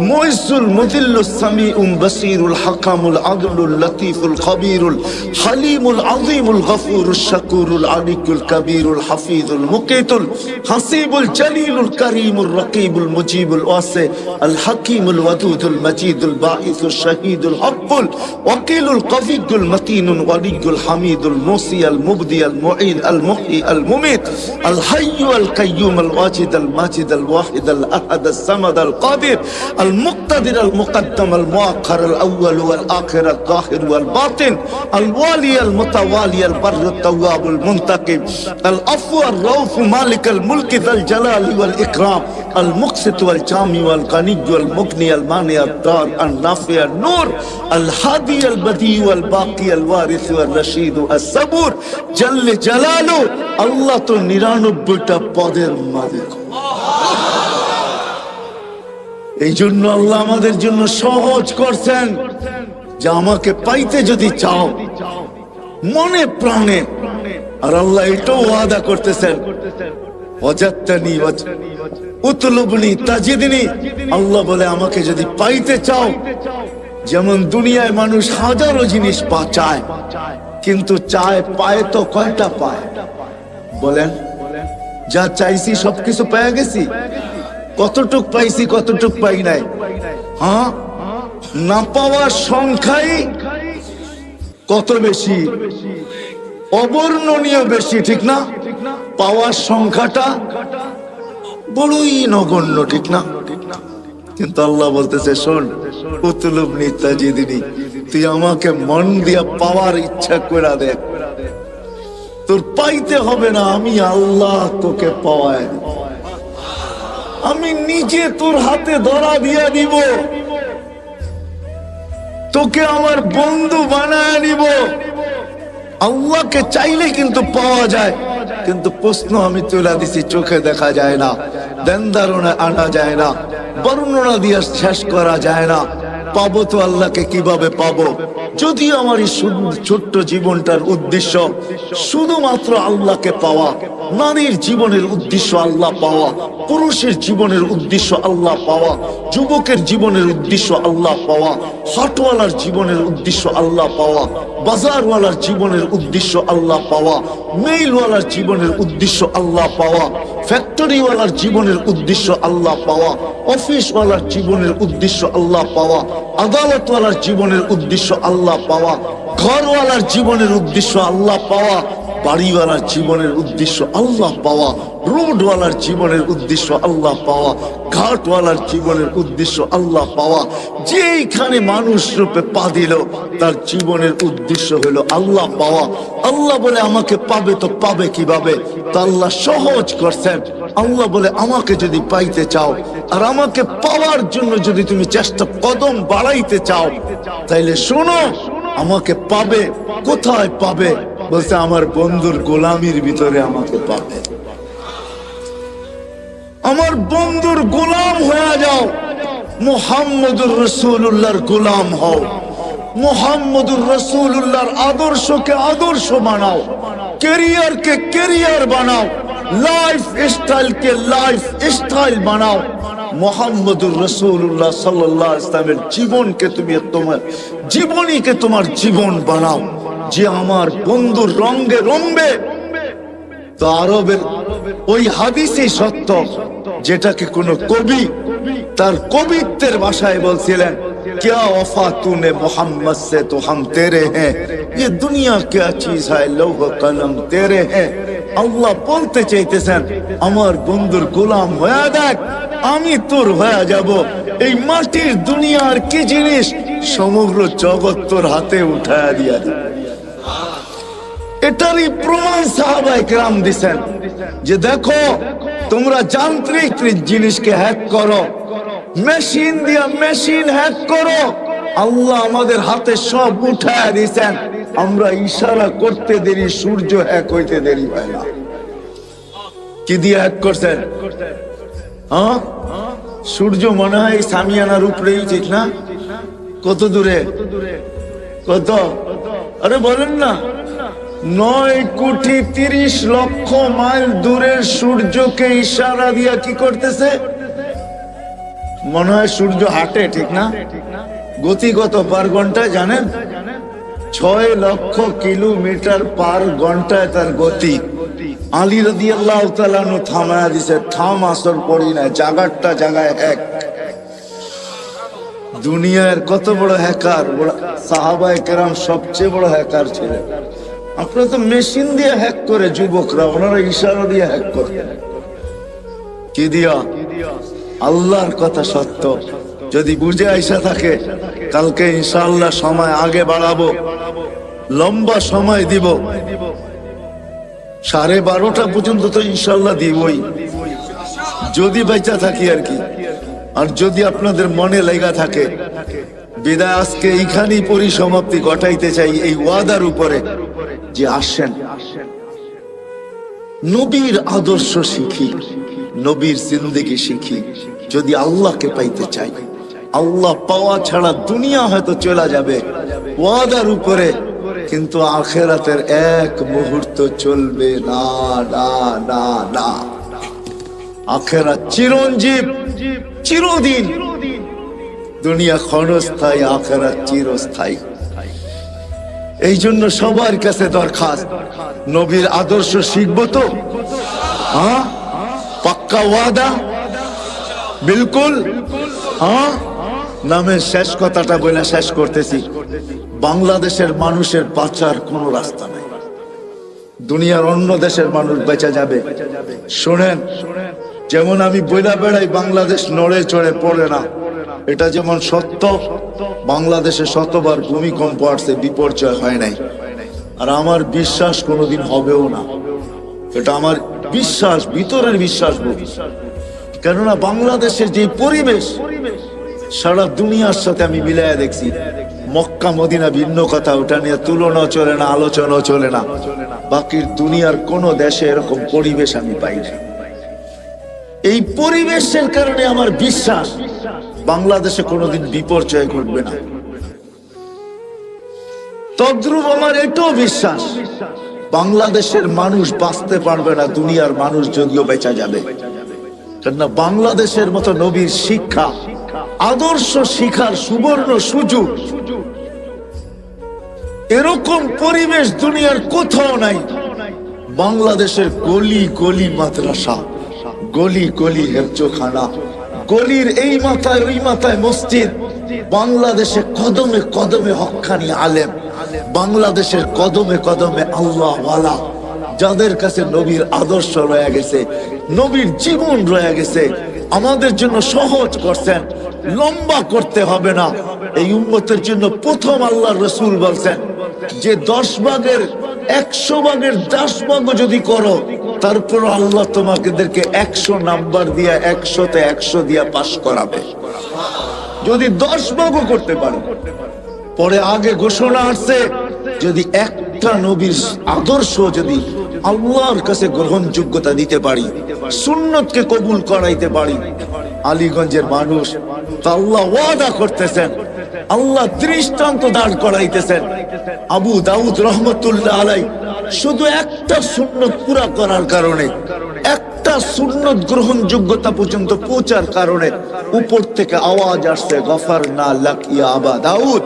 মুইজ্জুল মুযিল্লুস সামিউল বাসীরুল হাকামুল আদলুল লতীফুল খবীরুল হালিমুল আযীমুল গফুরুশ শাকুরুল আলিকুল কবীরুল হাফিজুল মুকিতুল হাসিবুল জলিলুল করিমুর রকিবুল মুজিবুল ওয়াসি আল হাকিমুল ওয়াদুদুল মজিদুল বাঈসুশ শাহীদুল হক্কুল ওয়াকিলুল কবিয়ুল মতিনুল ওয়ালিয়ুল হামিদুল মুসি আল মুবদি আল মুঈদ আল মুহয়ি আল মুমীত আল হাইয়্যু আল কাইয়্যুম আল ওয়াজিদ আল মাজিদ আল ওয়াহিদ আল আহাদ আল সামাদ আল কাদির আল মুক্তাদির আল মুকদ্দম আল মুআক্খার আল আউয়াল ওয়াল আখির আল যাহির ওয়াল বাতিন আল ওয়ালি আল মুতাওয়ালি আল বারর আল তাওয়াব আল মুনতাকিম আল আফু আর রাউফ মালিক আল মুলক যাল জালাল ওয়াল ইকরাম আল মুকসিত ওয়াল জামি ওয়াল গানি ওয়াল মুগনি আল মানি আল দার আল নাফি আল নূর আল হাদি আল বদি ওয়াল বাকি আল ওয়ারিস ওয়াল রশিদ আস সাবুর জাল্লে জালালু। আল্লাহ তো 99টা পদের মালিক। এই জন্য আল্লাহ আমাদের জন্য সহজ করছেন যে আমাকে পাইতে যদি চাও মনে প্রাণে, আর আল্লাহ এটাও ওয়াদা করতেছেন ওয়াজাদতানি উতলুবনি তাজিদনি। আল্লাহ বলে আমাকে যদি পাইতে চাও, যেমন দুনিয়ায় মানুষ হাজারো জিনিস চায়, কিন্তু চায় পায় তো কয়টা পায় বলেন? যা চাইছি সবকিছু পেয়ে গেছি? কতটুক পাইছি কতটুক পাই নাই? হ্যাঁ, না পাওয়ার সংখ্যাই কত বেশি, অবর্ণনীয় বেশি, ঠিক না? পাওয়ার সংখ্যাটা বড়ই নগণ্য, ঠিক না? কিন্তু আল্লাহ বলতেছে শোন, উতলুবনি তাজিদনি, তুই আমাকে মন দিয়া পাওয়ার ইচ্ছা করে দেখ, তোর পাইতে হবে না, আমি আল্লাহ তোকে পাওয়ায়, আমি নিজে তোর হাতে ধরা দিয়া দিব, তোকে আমার বন্ধু বানায় নিব। আল্লাহকে চাইলে কিন্তু পাওয়া যায়, কিন্তু প্রশ্ন আমি তুলে দিছি, চোখে দেখা যায় না, ধ্যান ধারণা আনা যায় না, বর্ণনা দিয়ে শেষ করা যায় না। পাবো তো আল্লাহকে কিভাবে পাবো? যদি আমার এই ছোট্ট জীবনটার উদ্দেশ্য শুধুমাত্র আল্লাহকে পাওয়া, নারীর জীবনের উদ্দেশ্য আল্লাহ পাওয়া, পুরুষের জীবনের উদ্দেশ্য আল্লাহ পাওয়া, যুবকের জীবনের উদ্দেশ্য আল্লাহ পাওয়া, হাটওয়ালার জীবনের উদ্দেশ্য আল্লাহ পাওয়া, বাজারওয়ালার জীবনের উদ্দেশ্য আল্লাহ পাওয়া, মেইলওয়ালার জীবনের উদ্দেশ্য আল্লাহ পাওয়া, ফ্যাক্টরিওয়ালার জীবনের উদ্দেশ্য আল্লাহ পাওয়া, অফিসওয়ালার জীবনের উদ্দেশ্য আল্লাহ পাওয়া, আদালতওয়ালার জীবনের উদ্দেশ্য আল্লাহ পাওয়া, ঘরওয়ালার জীবনের উদ্দেশ্য আল্লাহ পাওয়া, বাড়িওয়ালার জীবনের উদ্দেশ্য আল্লাহ পাওয়া, রোডওয়ালার জীবনের উদ্দেশ্য আল্লাহ পাওয়া, ঘাটওয়ালার জীবনের উদ্দেশ্য আল্লাহ পাওয়া। যেইখানে মানুষ রূপে পা দিল তার জীবনের উদ্দেশ্য হলো আল্লাহ পাওয়া। আল্লাহ বলে আমাকে পাবে তো পাবে কিভাবে? তা আল্লাহ সহজ করছেন। আল্লাহ বলে আমাকে যদি পাইতে চাও আর আমাকে পাওয়ার জন্য যদি তুমি চেষ্টা কদম বাড়াইতে চাও, তাইলে শোনো, আমাকে পাবে। কোথায় পাবে? বলছে আমার বন্ধুর গোলামির ভিতরে আমাকে পাবে। আমার বন্ধুর গোলাম হয়ে যাও, মুহাম্মদুর রাসূলুল্লাহর গোলাম হও, মুহাম্মদুর রাসূলুল্লাহর আদর্শকে আদর্শ বানাও, ক্যারিয়ারকে ক্যারিয়ার বানাও, লাইফ স্টাইলকে লাইফ স্টাইল বানাও। মুহাম্মদুর রাসূলুল্লাহ সাল্লাল্লাহু আলাইহি ওয়াসাল্লামের জীবনকে তুমি তোমার জীবনীকে তোমার জীবন বানাও, যে আমার বন্ধুর রঙে রঙবে। তো আরবের ওই হাদিসই সত্য, যেটাকে কোন কবি তার কবিত্বের ভাষায় বলছিলেন, क्या वफा तूने मोहम्मद से तो हम तेरे हैं, ये दुनिया क्या चीज है, लौह कलम तेरे हैं। আল্লাহ বলতে চাইতেছেন আমার বন্ধুর গোলাম হয়ে দেখ, আমি তোর হয়ে যাব। এই মাটির দুনিয়ার কি জিনিস, সমগ্র জগৎ তোর হাতে উঠায়া দিয়া দেব। এটারই প্রমাণ সাহাবায়ে কেরাম দিছেন যে দেখো, তোমরা যান্ত্রিক জিনিসকে হ্যাক করো, মেশিন দিয়া মেশিন হ্যাক করো, আল্লাহ আমাদের হাতে সব উঠায়া দিয়েছেন। আমরা ইশারা করতে দেরি, সূর্য হ্যাক হইতে দেরি হয় না। কি দিয়ে হ্যাক করছেন? হ্যাঁ, সূর্য মনে হয় সামিয়ানার উপরেই, ঠিক না? কত দূরে? কত আরে বলেন না, 9,30,00,000 মাইল দূরের সূর্যকে ইশারা দিয়া কি করতেছে? মনে হয় সূর্য হাঁটে, ঠিক না? গতি কত পার ঘন্টায় জানেন? 6,00,000 কিলোমিটার পার ঘন্টায় তার গতি। আলী রাদিয়াল্লাহু তাআলা আনহু থামায়া দিছে, থাম, আসর পড়ি না, জাগারটা জাগায় এক। দুনিয়ার কত বড় হ্যাকার, সাহাবায়ে কেরাম সবচেয়ে বড় হ্যাকার ছিলেন। আপনারা তো মেশিন দিয়ে হ্যাক করে, যুবকরা, ওনারা ইশারা দিয়ে হ্যাক করে। কি দিয়া? আল্লাহর কথা সত্য। যদি বুঝে আইসা থাকে, কালকে ইনশাআল্লাহ সময় আগে বাড়াবো, লম্বা সময় দিব, 12:30 পর্যন্ত তো ইনশাআল্লাহ দিবই, যদি বেঁচে থাকি আর কি। আর যদি আপনাদের মনে লেগা থাকে, বিদায় আজকে এইখানেই পরিসমাপ্তি ঘটাইতে চাই এই ওয়াদার উপরে যে আসেন নবীর আদর্শ শিখি, নবীর জিন্দেগি শিখি। যদি আল্লাহকে পাইতে চাই, আল্লাহ পাওয়া ছাড়া দুনিয়া হয়তো চলে যাবে ওয়াদার উপরে, কিন্তু আখিরাতের এক মুহূর্ত চলবে না, না, না, না। আখিরাত চিরঞ্জীব, চিরদিন। দুনিয়া ক্ষণস্থায়ী, আখিরাত চিরস্থায়ী। এই জন্য সবার কাছে দরখাস্ত, নবীর আদর্শ শিখবো তো? হ্যাঁ, পাক্কা ওয়াদা? বিলকুল। হ্যাঁ, নামের শেষ কথাটা বলে শেষ করতেছি। বাংলাদেশের মানুষের বাঁচার কোনো রাস্তা নাই। দুনিয়ার অন্য দেশের মানুষ বেঁচে যাবে। শোনেন, যেমন আমি বইলা বেড়াই বাংলাদেশ নড়ে চড়ে পড়ে না, এটা যেমন সত্য। বাংলাদেশে শতবার ভূমিকম্প আসছে, বিপর্যয় হয় নাই। আর আমার বিশ্বাস কোনোদিন হবেও না, এটা আমার বিশ্বাস, ভিতরের বিশ্বাস। কেননা বাংলাদেশের যে পরিবেশ সারা দুনিয়ার সাথে আমি মিলাইয়া দেখছি। মক্কা মদিনা ভিন্ন কথা, ওটা নিয়ে তুলনা চলে না, আলোচনা চলে না। বাকির দুনিয়ার কোন দেশে এরকম পরিবেশ আমি পাই না। এই পরিবেশের কারণে আমার বিশ্বাস বাংলাদেশে কোনোদিন বিপর্যয় ঘটবে না। তদ্রুপ আমার এটাও বিশ্বাস বাংলাদেশের মানুষ বাঁচতে পারবে না, দুনিয়ার মানুষ যদিও বেঁচে যাবে। কেননা বাংলাদেশের মতো নবীর শিক্ষা, আদর্শ শিখার সুবর্ণ সুযোগ, এরকম পরিবেশ দুনিয়ার কোথাও নাই। বাংলাদেশের গলি গলি মাদ্রাসা, গলি গলি হেফজোখানা, গলির এই মাথায় ওই মাথায় মসজিদ। বাংলাদেশে কদমে কদমে হক্কানি আলেম, বাংলাদেশের কদমে কদমে আল্লাহ ওয়ালা, যাদের কাছে নবীর আদর্শ রয়ে গেছে, নবীর জীবন রয়ে গেছে। আমাদের জন্য সহজ করছেন, লম্বা করতে হবে না। এই উম্মতের জন্য প্রথম আল্লাহর রাসূল বলছেন যে 10 ভাগের 100 ভাগের 10 ভাগও যদি করো, তারপর আল্লাহ তোমাদেরকে 100 নাম্বার দিয়া 100তে 100 দিয়া পাস করাবে, যদি 10 ভাগও করতে পারো। পরে আগে ঘোষণা আসছে, যদি একটা নবীর আদর্শ যদি আল্লাহর কাছে গ্রহণযোগ্যতা দিতে পারি, সুন্নতকে কবুল করাইতে পারি, আলীগঞ্জের মানুষ তা আল্লাহ ওয়াদা করতেছেন, আল্লাহ দৃষ্টান্ত দাঁড় করাইতেছেন। আবু দাউদ রহমতুল্লাহ আলাইহি শুধু একটা সুন্নত পুরা করার কারণে, একটা সুন্নত গ্রহণযোগ্যতা পর্যন্ত পৌঁছার কারণে উপর থেকে আওয়াজ আসছে, গফারনা লাক ইয়া আবা দাউদ,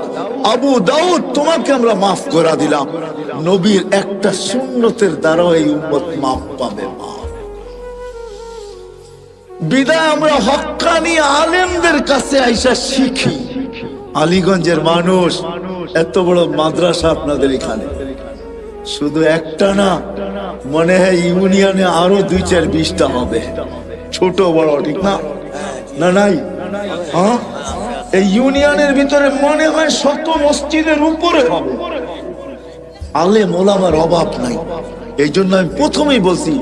আবু দাউদ তোমাকে আমরা মাফ করে দিলাম। নবীর একটা সুন্নতের দ্বারা এই উম্মত মাফ পাবে। বিদায় আমরা হক্কানি আলেমদের কাছে আইসা শিখি। আলীগঞ্জের মানুষ, এত বড় মাদ্রাসা আপনাদের এখানে, শুধু একটা না, মনে হয় ইউনিয়নে আরো 2-4-20টা হবে, ছোট বড়, ঠিক না? না নাই? হ্যাঁ, এই ইউনিয়নের ভিতরে মনে হয় 100 মসজিদের উপরে হবে। আলেম ওলামার অভাব নাই। এই জন্য আমি প্রথমেই বলছি,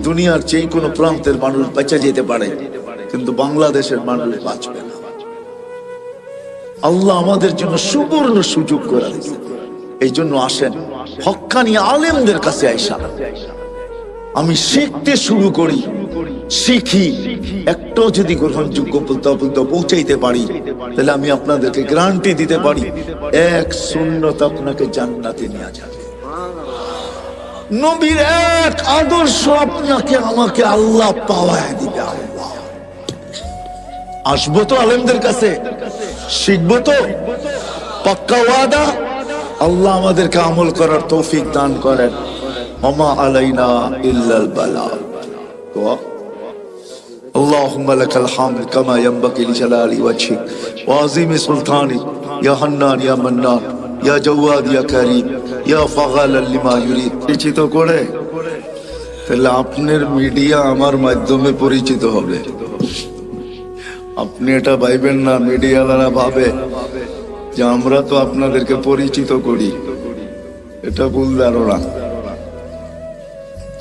দুনিয়ার যে কোনো প্রান্তের মানুষ বেঁচে যেতে পারে, কিন্তু বাংলাদেশের মানুষ বাঁচবে না। আল্লাহ আমাদের জন্য সুবর্ণ সুযোগ করে দিয়েছে। এই জন্য আসেন হক্কানি আলেমদের কাছে আইসা আমি শিখতে শুরু করি, শিখি, একটাও যদি গ্রহণযোগ্য পৌঁছাইতে পারি, তাহলে আমি আপনাদেরকে গ্যারান্টি দিতে পারি এক সুন্নত আপনাকে জান্নাতে নিয়ে যাবে। নবীর এক আদর্শ আপনাকে আমাকে আল্লাহ পাওয়ায় দিবে। আল্লাহ আসবো তো আলেমদের কাছে, শিখবো তো, পাক্কা ওয়াদা। আল্লাহ আমাদেরকে আমল করার তৌফিক দান করেন। ওমা আলাইনা ইল্লাল বালাগ। اللهم لك الحمد كما ينبغي لجلال وجهك وعظيم سلطانك يا حنان يا منان يا جواد يا كريم يا فعال لما يريد। পরিচিত করে তাহলে আপনার মিডিয়া আমার মাধ্যমে পরিচিত হবে। আপনি এটা ভাইবেন না মিডিয়ালারা ভাবে যে আমরা তো আপনাদেরকে পরিচিত করি, এটা ভুল ধারণা।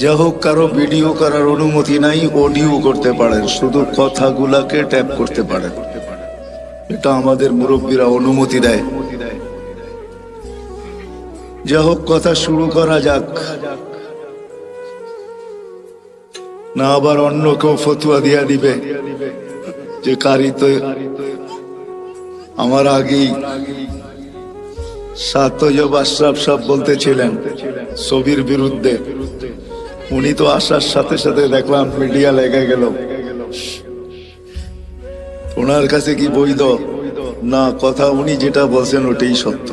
যা হোক, কারো ভিডিও করার অনুমতি নাই, অডিও করতে পারেন, শুধু কথাগুলাকে ট্যাপ করতে পারেন, এটা আমাদের মুরব্বীরা অনুমতি দেয়। যা হোক, কথা শুরু করা যাক, না আবার অন্য কেউ ফতুয়া দিয়া দিবে যে কারি তো আমার আগেই সাতজব আশরাফ সাহেব বলতেছিলেন ছবির বিরুদ্ধে। উনি তো আসার সাথে সাথে দেখলাম মিডিয়া লেগে গেল। ওনার কাছে কি বৈধ না? কথা উনি যেটা বলছেন ওটাই সত্য।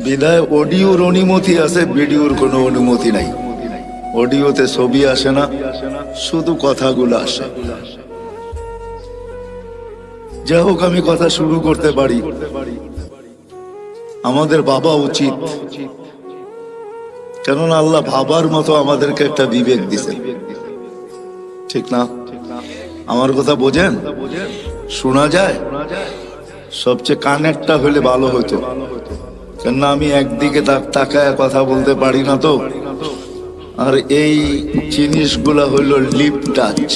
বিদায় অডিওর অনুমতি আছে, ভিডিওর কোনো অনুমতি নাই। অডিওতে ছবি আসে না, শুধু কথাগুলো আসে। যাই হোক, আমি কথা শুরু করতে পারি। আমাদের ভাবা উচিত, কেননা আল্লাহ ভাবার মতো আমাদেরকে একটা বিবেক দিছে, ঠিক না? আমার কথা বোঝেন? শোনা যায়? সবচেয়ে কানেক্টটা হলে ভালো হতো, কেননা আমি একদিকে তাকায় কথা বলতে পারি না তো। আর এই জিনিসগুলা হইল লিপ টাচ।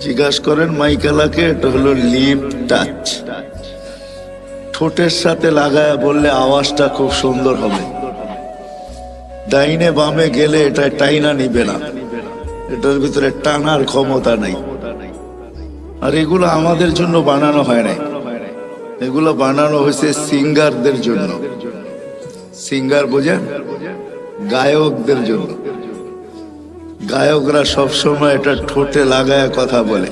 জিজ্ঞাসা করেন মাইকেলাকে, এটা হলো লিপ টাচ। ঠোঁটের সাথে লাগায় বললে আওয়াজটা খুব সুন্দর হবে। ডাইনে বামে গেলে এটা টাইনা নিবে না, এটার ভিতরে টানার ক্ষমতা নাই। আর এগুলো আমাদের জন্য বানানো হয় নাই, এগুলো বানানো হয়েছে সিঙ্গারদের জন্য। সিঙ্গার বোঝেন? গায়কদের জন্য। গায়করা সবসময় এটা ঠোঁটে লাগায় কথা বলে,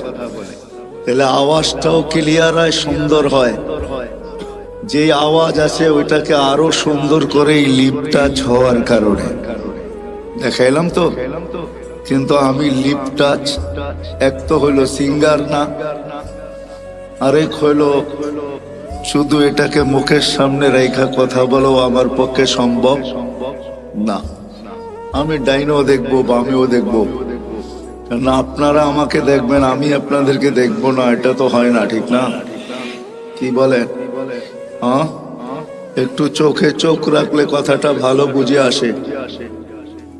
তাহলে আওয়াজটাও ক্লিয়ার হয়, সুন্দর হয়। যে আওয়াজ আছে ওইটাকে আরো সুন্দর করে লিপ টাচ হওয়ার কারণে দেখাইলাম তো। কিন্তু আমি লিপ টাচ এক তো হইলো সিঙ্গার না, আরেক হইলো শুধু এটাকে মুখের সামনে রেখা কথা বলো আমার পক্ষে সম্ভব না। আমি ডাইনও দেখবো, বামেও দেখবো, না আপনারা আমাকে দেখবেন, আমি আপনাদেরকে দেখবো না, এটা তো হয় না, ঠিক না? কি বলেন? হ্যাঁ, একটু চোখে চোখ রাখলে কথাটা ভালো বুঝে আসে।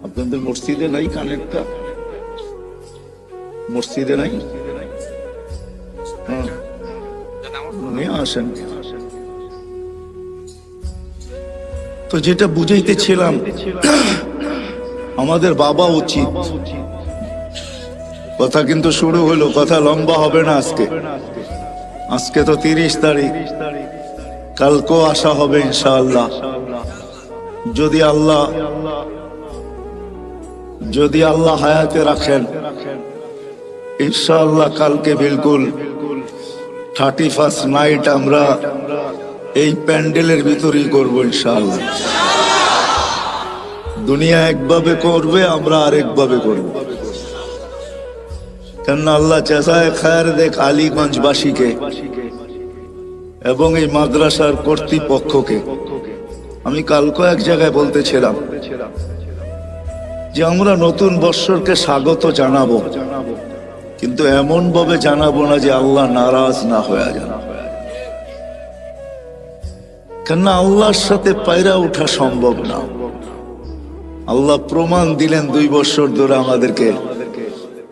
আপনাদের মসজিদে নাই কানেক্টটা? মসজিদে নাই? হ্যাঁ, নিয়ে আসেন। তো যেটা বুঝাইতেছিলাম, আমাদের বাবা উচিত। কথা কিন্তু শুরু হলো, কথা লম্বা হবে না আজকে। আজকে তো 30 তারিখ, কালকেও আসা হবে ইনশাআল্লাহ। যদি আল্লাহ হায়াতে রাখেন, ইনশাআল্লাহ কালকে বিলকুল 31st নাইট আমরা এই প্যান্ডেলের ভিতরেই করবো ইনশাআল্লাহ। দুনিয়া একভাবে করবে, আমরা আরেকভাবে করব। কেননা আল্লাহ জাযায়ে খায়ের দেখ আলীগঞ্জবাসীকে এবং এই মাদ্রাসার কর্তৃপক্ষকে। আমি কালকে এক জায়গায় বলতেছিলাম যে আমরা নতুন বৎসরকে স্বাগত জানাবো, কিন্তু এমন ভাবে জানাবো না যে আল্লাহ নারাজ না হয়ে যান। কেননা আল্লাহর সাথে পায়রা ওঠা সম্ভব না। আল্লাহ প্রমাণ দিলেন 2 বছর ধরে আমাদেরকে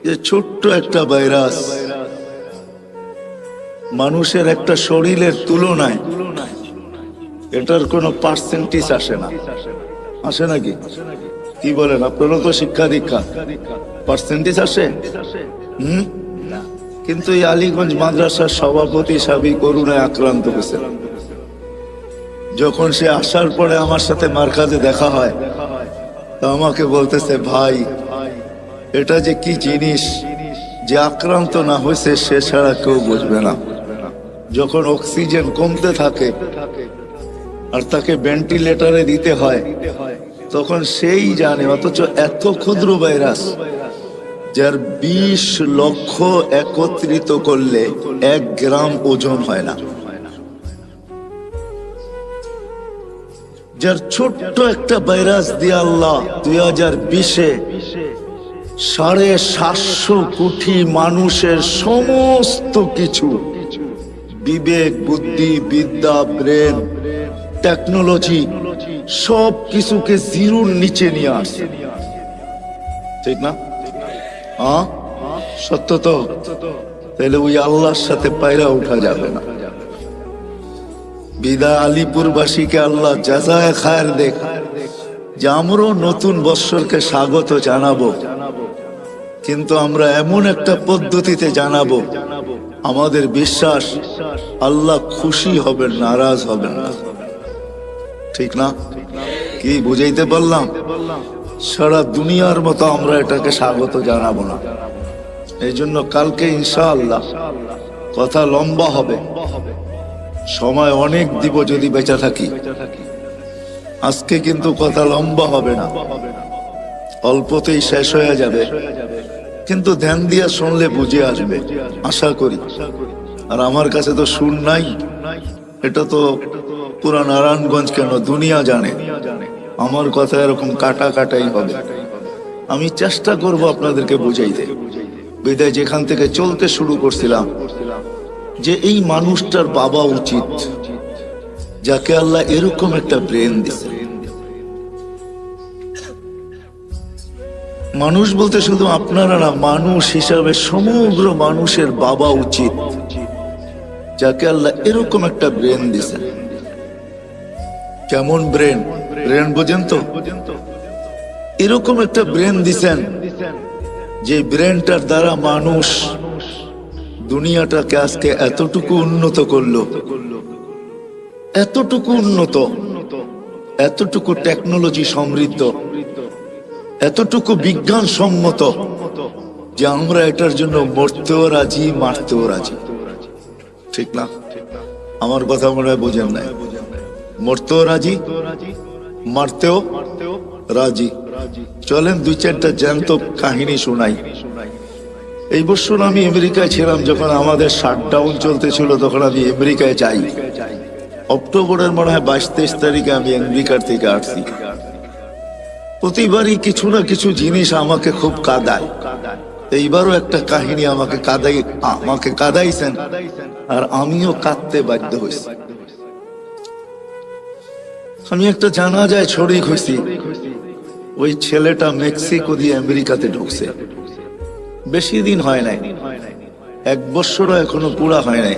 যে ছোট্ট একটা ভাইরাস মানুষের একটা শরীরের তুলনায় এটার কোনো পার্সেন্টেজ আসে না। আসে নাকি? কি বলেন, আপনারও তো শিক্ষা দীক্ষা পার্সেন্টেজ আসে। কিন্তু এই আলীগঞ্জ মাদ্রাসার সভাপতি সাবি করুণায় আক্রান্ত হয়েছে। যখন সে আসার পরে আমার সাথে মার্কাজে দেখা হয়, তো আমাকে বলতেছে, ভাই এটা যে কি জিনিস, যে আক্রান্ত না হয়েছে সে ছাড়া কেউ বুঝবে না। যখন অক্সিজেন কমতে থাকে আর তাকে ভেন্টিলেটরে দিতে হয়, তখন সেই জানে। অথচ এত ক্ষুদ্র ভাইরাস, যার 20 লক্ষ একত্রিত করলে 1 গ্রাম ওজন হয় না, যার ছোট্ট একটা ভাইরাস দিয়ে আল্লাহ 2020-এ 750 কোটি মানুষের সমস্ত কিছু, বিবেক, বুদ্ধি, বিদ্যা, ব্রেন, টেকনোলজি, সব কিছুকে জিরোর নিচে নিয়ে আসছে। ঠিক না? সত্য তো? তাহলে ওই আল্লাহর সাথে পায়রা উঠা যাবে না। বিদায় আলিপুরবাসীকে আল্লাহ জাযায়ে খায়ের দেখ, যে আমরাও নতুন বৎসরকে স্বাগত জানাবো, কিন্তু আমরা এমন একটা পদ্ধতিতে জানাবো, আমাদের বিশ্বাস আল্লাহ খুশি হবেন, নারাজ হবেন না। ঠিক না? কি বুঝাইতে পারলাম? সারা দুনিয়ার মতো আমরা এটাকে স্বাগত জানাবো না। এই জন্য কালকে ইনশাআল্লাহ কথা লম্বা হবে, সময় অনেক দিব যদি বেঁচে থাকি। আজকে কিন্তু কথা লম্বা হবে না, অল্পতেই শেষ হয়ে যাবে, কিন্তু ধ্যান দিয়ে শুনলে বুঝে আসবে আশা করি। আর আমার কাছে তো সুর নাই, এটা তো পুরা নারায়ণগঞ্জ কেন দুনিয়া জানে আমার কথা এরকম কাটা কাটাই হবে। আমি চেষ্টা করব আপনাদেরকে বুঝাইতে। বিদায় যেখান থেকে চলতে শুরু করছিলাম, যে এই মানুষটার বাবা উচিত, যাকে আল্লাহ এরকম একটা ব্রেন দিছে। মানুষ বলতে শুধু আপনারা না, মানুষ হিসাবে সমগ্র মানুষের বাবা উচিত, যাকে আল্লাহ এরকম একটা ব্রেন দিছে। কেমন ব্রেন? ব্রেন বোঝেন তো? এরকম একটা ব্রেন দিছেন, যে ব্রেনটার দ্বারা মানুষ দুনিয়াটাকে আজকে এতটুকু উন্নত করলো, এতটুকু উন্নত, এতটুকু টেকনোলজি সমৃদ্ধ, এতটুকু বিজ্ঞান সম্মত, যে আমরা এটার জন্য মরতেও রাজি, মারতেও রাজি। ঠিক না? আমার কথা মনে হয় বোঝেন নাই। মরতেও রাজি, মারতেও রাজি। চলেন 2-4টা জ্যান্ত কাহিনী শোনাই। এই বছর আমি আমেরিকায় ছিলাম, যখন আমাদের শাটডাউন চলতেছিল, তখন আমি আমেরিকায় যাই। অক্টোবরের মনে হয় 22-23 তারিখে আমি আমেরিকার থেকে আসছি। প্রতিবারই কিছু না কিছু জিনিস আমাকে খুব কাঁদায়। এইবারও একটা কাহিনী আমাকে কাঁদাইছেন, আর আমিও কাঁদতে বাধ্য হয়েছি। আমি একটা জানাজায় শরীক হয়েছি। ওই ছেলেটা মেক্সিকো দিয়ে আমেরিকাতে ঢুকছে, বেশি দিন হয় নাই, 1 বছরও এখনো পুরা হয় নাই,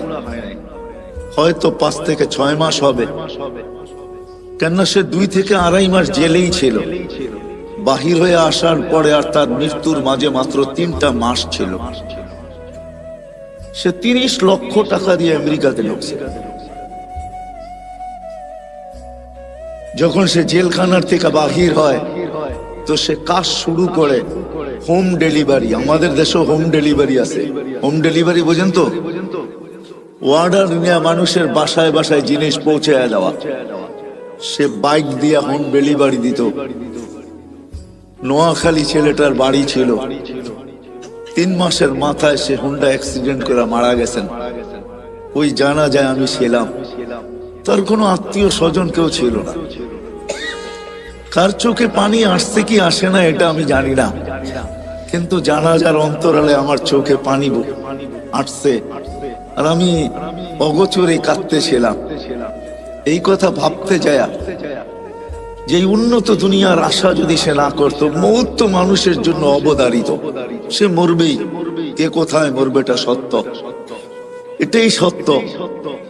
হয়তো 5 থেকে 6 মাস হবে। কেননা সে 2 থেকে 2.5 মাস জেলেই ছিল। বাহির হয়ে আসার পরে আর তার মৃত্যুর মাঝে মাত্র 3টা মাস ছিল। সে 30 লক্ষ টাকা দিয়ে আমেরিকাতে ঢুকছে। যখন সে জেলখানার থেকে বাহির হয়, তো সে কাজ শুরু করে হোম ডেলিভারি। আমাদের দেশে হোম ডেলিভারি আছে। হোম ডেলিভারি বোঝেন তো? অর্ডার নিয়ে মানুষের বাসায় বাসায় জিনিস পৌঁছে দেওয়া। সে বাইক দিয়ে হোম ডেলিভারি দিত। নোয়াখালী ছেলেটার বাড়ি ছিল। 3 মাসের মাথায় সে হুন্ডা অ্যাক্সিডেন্ট করে মারা গেছেন। ওই জানাজায় আমি ছিলাম। তার কোনো আত্মীয় স্বজন কেউ ছিল না। কার চোখে পানি আসছে কি আসে না এটা আমি জানি না, কিন্তু জানাজার অন্তরালে আমার চোখে পানি আসছে, আর আমি অগোচরে কাঁদতেছিলাম। এই কথা ভাবতে যায়, যে উন্নত দুনিয়ার আশা যদি সে না করতো, মৌত তো মানুষের জন্য অবধারিত, সে মরবেই। কে কোথায় মরবে এটা সত্য, এটাই সত্য,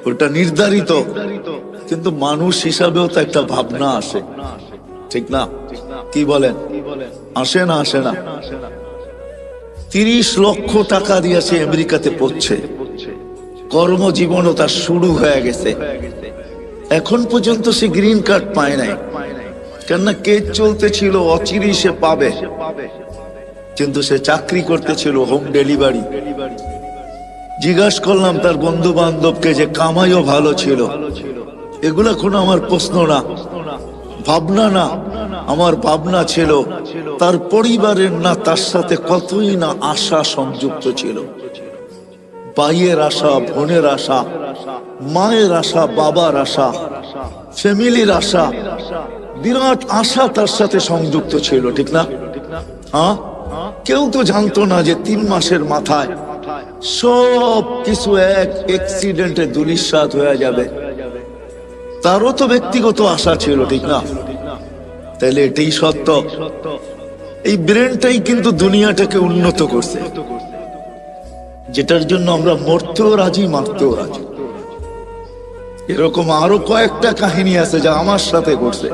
ওটা নির্ধারিত। কিন্তু মানুষ হিসাবেও তো একটা ভাবনা আসে, ঠিক না? কি বলেন? আসে না? আসে না? 30 লক্ষ টাকা দিয়ে সে আমেরিকাতে পড়ছে, কর্মজীবনও তার শুরু হয়ে গেছে। এখন পর্যন্ত সে গ্রিন কার্ড পায় নাই, কেননা কেস চলতেছিল, অচিরেই সে পাবে। কিন্তু সে চাকরি করতেছিল হোম ডেলিভারি। জিজ্ঞাসা করলাম তার বন্ধু বান্ধবকে যে কামাইও ভালো ছিল। এগুলা কোনো আমার প্রশ্ন না, ভাবনা না। আমার ভাবনা ছিল তার পরিবারের না তার সাথে কতই না আশা সংযুক্ত ছিল। ভাইয়ের আশা, বোনের আশা, মায়ের আশা, বাবার আশা, ফ্যামিলির আশা, বিরাট আশা তার সাথে সংযুক্ত ছিল, ঠিক না? হ্যাঁ, কেউ তো জানতো না যে 3 মাসের মাথায় সব কিছু এক অ্যাক্সিডেন্টে ধূলিসাৎ হয়ে যাবে। তারও তো ব্যক্তিগত আশা ছিল, ঠিক না? তাহলে এটাই সত্য। এই ব্রেনটাই কিন্তু দুনিয়াটাকে উন্নত করছে, যেটার জন্য আমরা মরতেও রাজি, মারতেও রাজি। এরকম আরো কয়েকটা কাহিনী আছে যা আমার সাথে ঘটছে।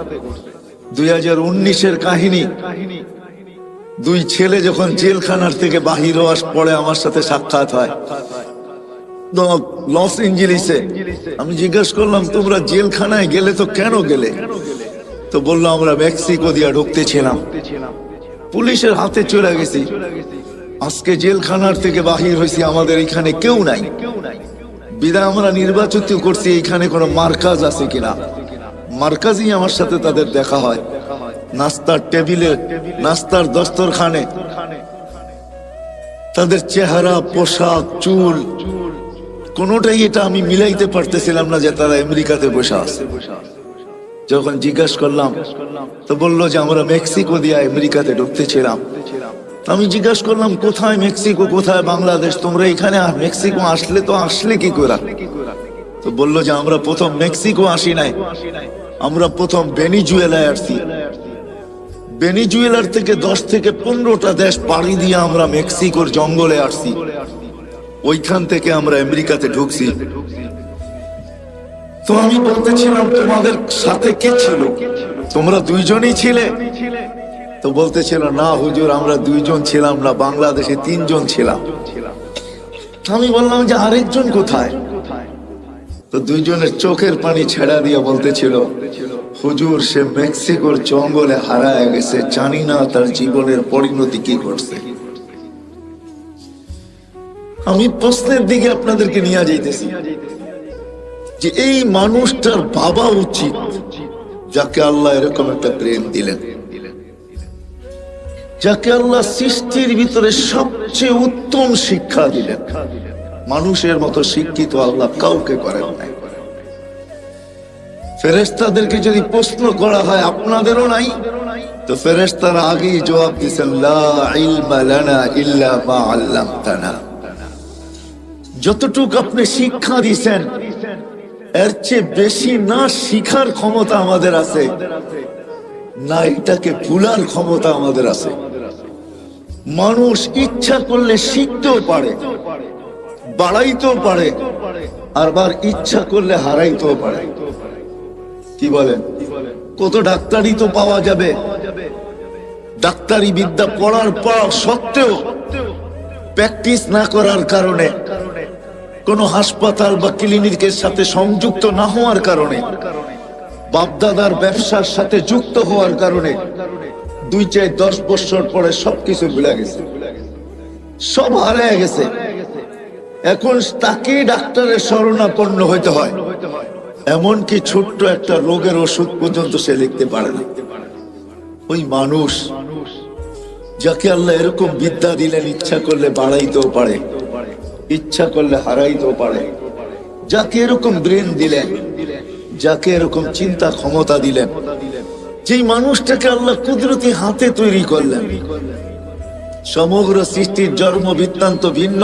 2019-এর কাহিনী। 2 ছেলে যখন জেলখানার থেকে বাহির হওয়ার পরে আমার সাথে সাক্ষাৎ হয় লস এঞ্জেলিসে। আমি জিজ্ঞেস করলাম, তোমরা জেলখানায় গেলে তো কেন গেলে? তো বললো, আমরা মেক্সিকো দিয়ে ঢুকতেছিলাম, পুলিশের হাতে চলে গেছি। আজকে জেলখানার থেকে বাহির হয়েছি, আমাদের এখানে কেউ নাই। বিদায় আমরা নির্বাচিত করছি এখানে কোনো মার্কাজ আছে কিনা। মার্কাজই আমার সাথে তাদের দেখা হয়। নাস্তার টেবিলে, নাস্তার দস্তরখানে তাদের চেহারা, পোশাক, চুল, কোনোটাই এটা আমি মিলাইতে পারতেছিলাম না যে তারা আমেরিকাতে বসে আছে। যখন জিজ্ঞাসা করলাম তো বললো যে আমরা মেক্সিকো দিয়ে আমেরিকাতে ঢুকতেছিলাম। আমি জিজ্ঞাসা করলাম, কোথায় মেক্সিকো, কোথায় বাংলাদেশ? তোমরা এখানে মেক্সিকো আসলে তো আসলে কি করে? তো বললো যে আমরা প্রথম মেক্সিকো আসি নাই, আমরা প্রথম ভেনিজুয়েলায় আসছি। ভেনিজুয়েলার থেকে 10 থেকে 15টা দেশ পাড়ি দিয়ে আমরা মেক্সিকোর জঙ্গলে আসছি। ওইখান থেকে আমরা আমেরিকাতে ঢুকছি। তো আমি বলতেছিলাম, তোমাদের সাথে কে ছিল? তোমরা 2 জনই ছিলে? তো বলতেছিল, না হুজুর, আমরা 2 জন ছিলাম না, বাংলাদেশে 3 জন ছিলাম। আমি বললাম যে আরেকজন কোথায়? তো 2 জনের চোখের পানি ছেড়া দিয়ে বলতেছিল, হুজুর, সে মেক্সিকোর জঙ্গলে হারায় গেছে, জানি না তার জীবনের পরিণতি কি করছে। আমি প্রশ্নের দিকে আপনাদেরকে নিয়ে যাইতেছি যে এই মানুষটার ভাবা উচিত যাকে আল্লাহ এরকম একটা প্রেম দিলেন, যাকে আল্লাহ সৃষ্টির ভিতরে সবচেয়ে উত্তম শিক্ষা দিলেন। মানুষের মতো শিক্ষিত আল্লাহ কাউকে করেন নাই। ফেরেশতাদেরকে যদি প্রশ্ন করা হয় আপনাদেরও নাই, তো ফেরেশতারা আগেই জবাব দিয়েছেন, লা ইলমা লানা ইল্লা মা আল্লামতানা। যতটুকু আপনি শিক্ষা দিয়েছেন এর চেয়ে বেশি না শিখার ক্ষমতা আমাদের আছে, না এটাকে ভুলার ক্ষমতা আমাদের আছে। মানুষ ইচ্ছা করলে শিখতেও পারে, বাড়াইতেও পারে, আবার ইচ্ছা করলে হারাইতেও পারে। কি বলেন? কত ডাক্তারি তো পাওয়া যাবে, ডাক্তারি বিদ্যা পড়ার পর সত্ত্বেও প্র্যাকটিস না করার কারণে, কোন হাসপাতাল বা ক্লিনিকের সাথে সংযুক্ত না হওয়ার কারণে, বাপদাদার ব্যবসার সাথে যুক্ত হওয়ার কারণে 2-10 বছর পরে সবকিছু ভুলে গেছে, সব হারিয়ে গেছে। এখন তাকে ডাক্তারের শরণাপন্ন হইতে হয়। এমনকি ছোট্ট একটা রোগের ওষুধ পর্যন্ত সে লিখতে পারে না। ওই মানুষ যাকে আল্লাহ এরকম বিদ্যা দিলেন, ইচ্ছা করলে বাড়াইতেও পারে, ইচ্ছা করলে হারাইতেও পারে, যাকে এরকম ব্রেন দিলেন, যাকে এরকম চিন্তা ক্ষমতা দিলেন, যেই মানুষটাকে আল্লাহ কুদরতি হাতে তৈরি করলেন। সমগ্র সৃষ্টির জন্ম বৃত্তান্ত ভিন্ন।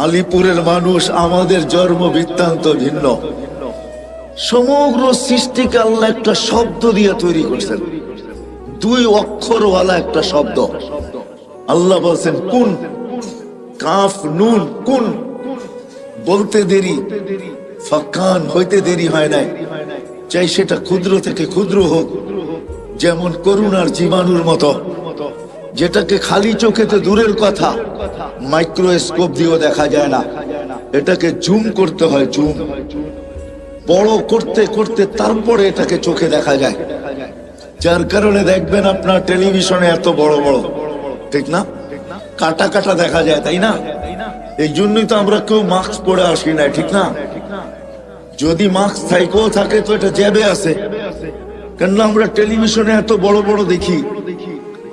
আলিপুরের মানুষ, আমাদের জন্ম বৃত্তান্ত ভিন্ন। সমগ্র সৃষ্টিকে আল্লাহ একটা শব্দ দিয়ে তৈরি করছেন, 2 অক্ষরওয়ালা একটা শব্দ। আল্লাহ বলছেন কুন, কাফ নুন, কুন। বলতে দেরি, ফাকান হইতে দেরি হয় নাই। চাই সেটা ক্ষুদ্র থেকে ক্ষুদ্র হোক, যেমন করুণার জীবাণুর মতো, যেটাকে খালি চোখেতে দূরের কথা, মাইক্রোস্কোপ দিয়েও দেখা যায় না, এটাকে জুম করতে হয়, জুম বড় করতে করতে তারপরে এটাকে চোখে দেখা যায়। যার কারণে দেখবেন আপনার টেলিভিশনে এত বড় বড়, ঠিক না, কাটা কাটা দেখা যায়, তাই না? এই জন্যই তো আমরা কেউ মাস্ক পরে আসি না, ঠিক না? যদি মাস্ক থাইকেও থাকে তো এটা জ্যাবে আছে, কেননা আমরা টেলিভিশনে এত বড় বড় দেখি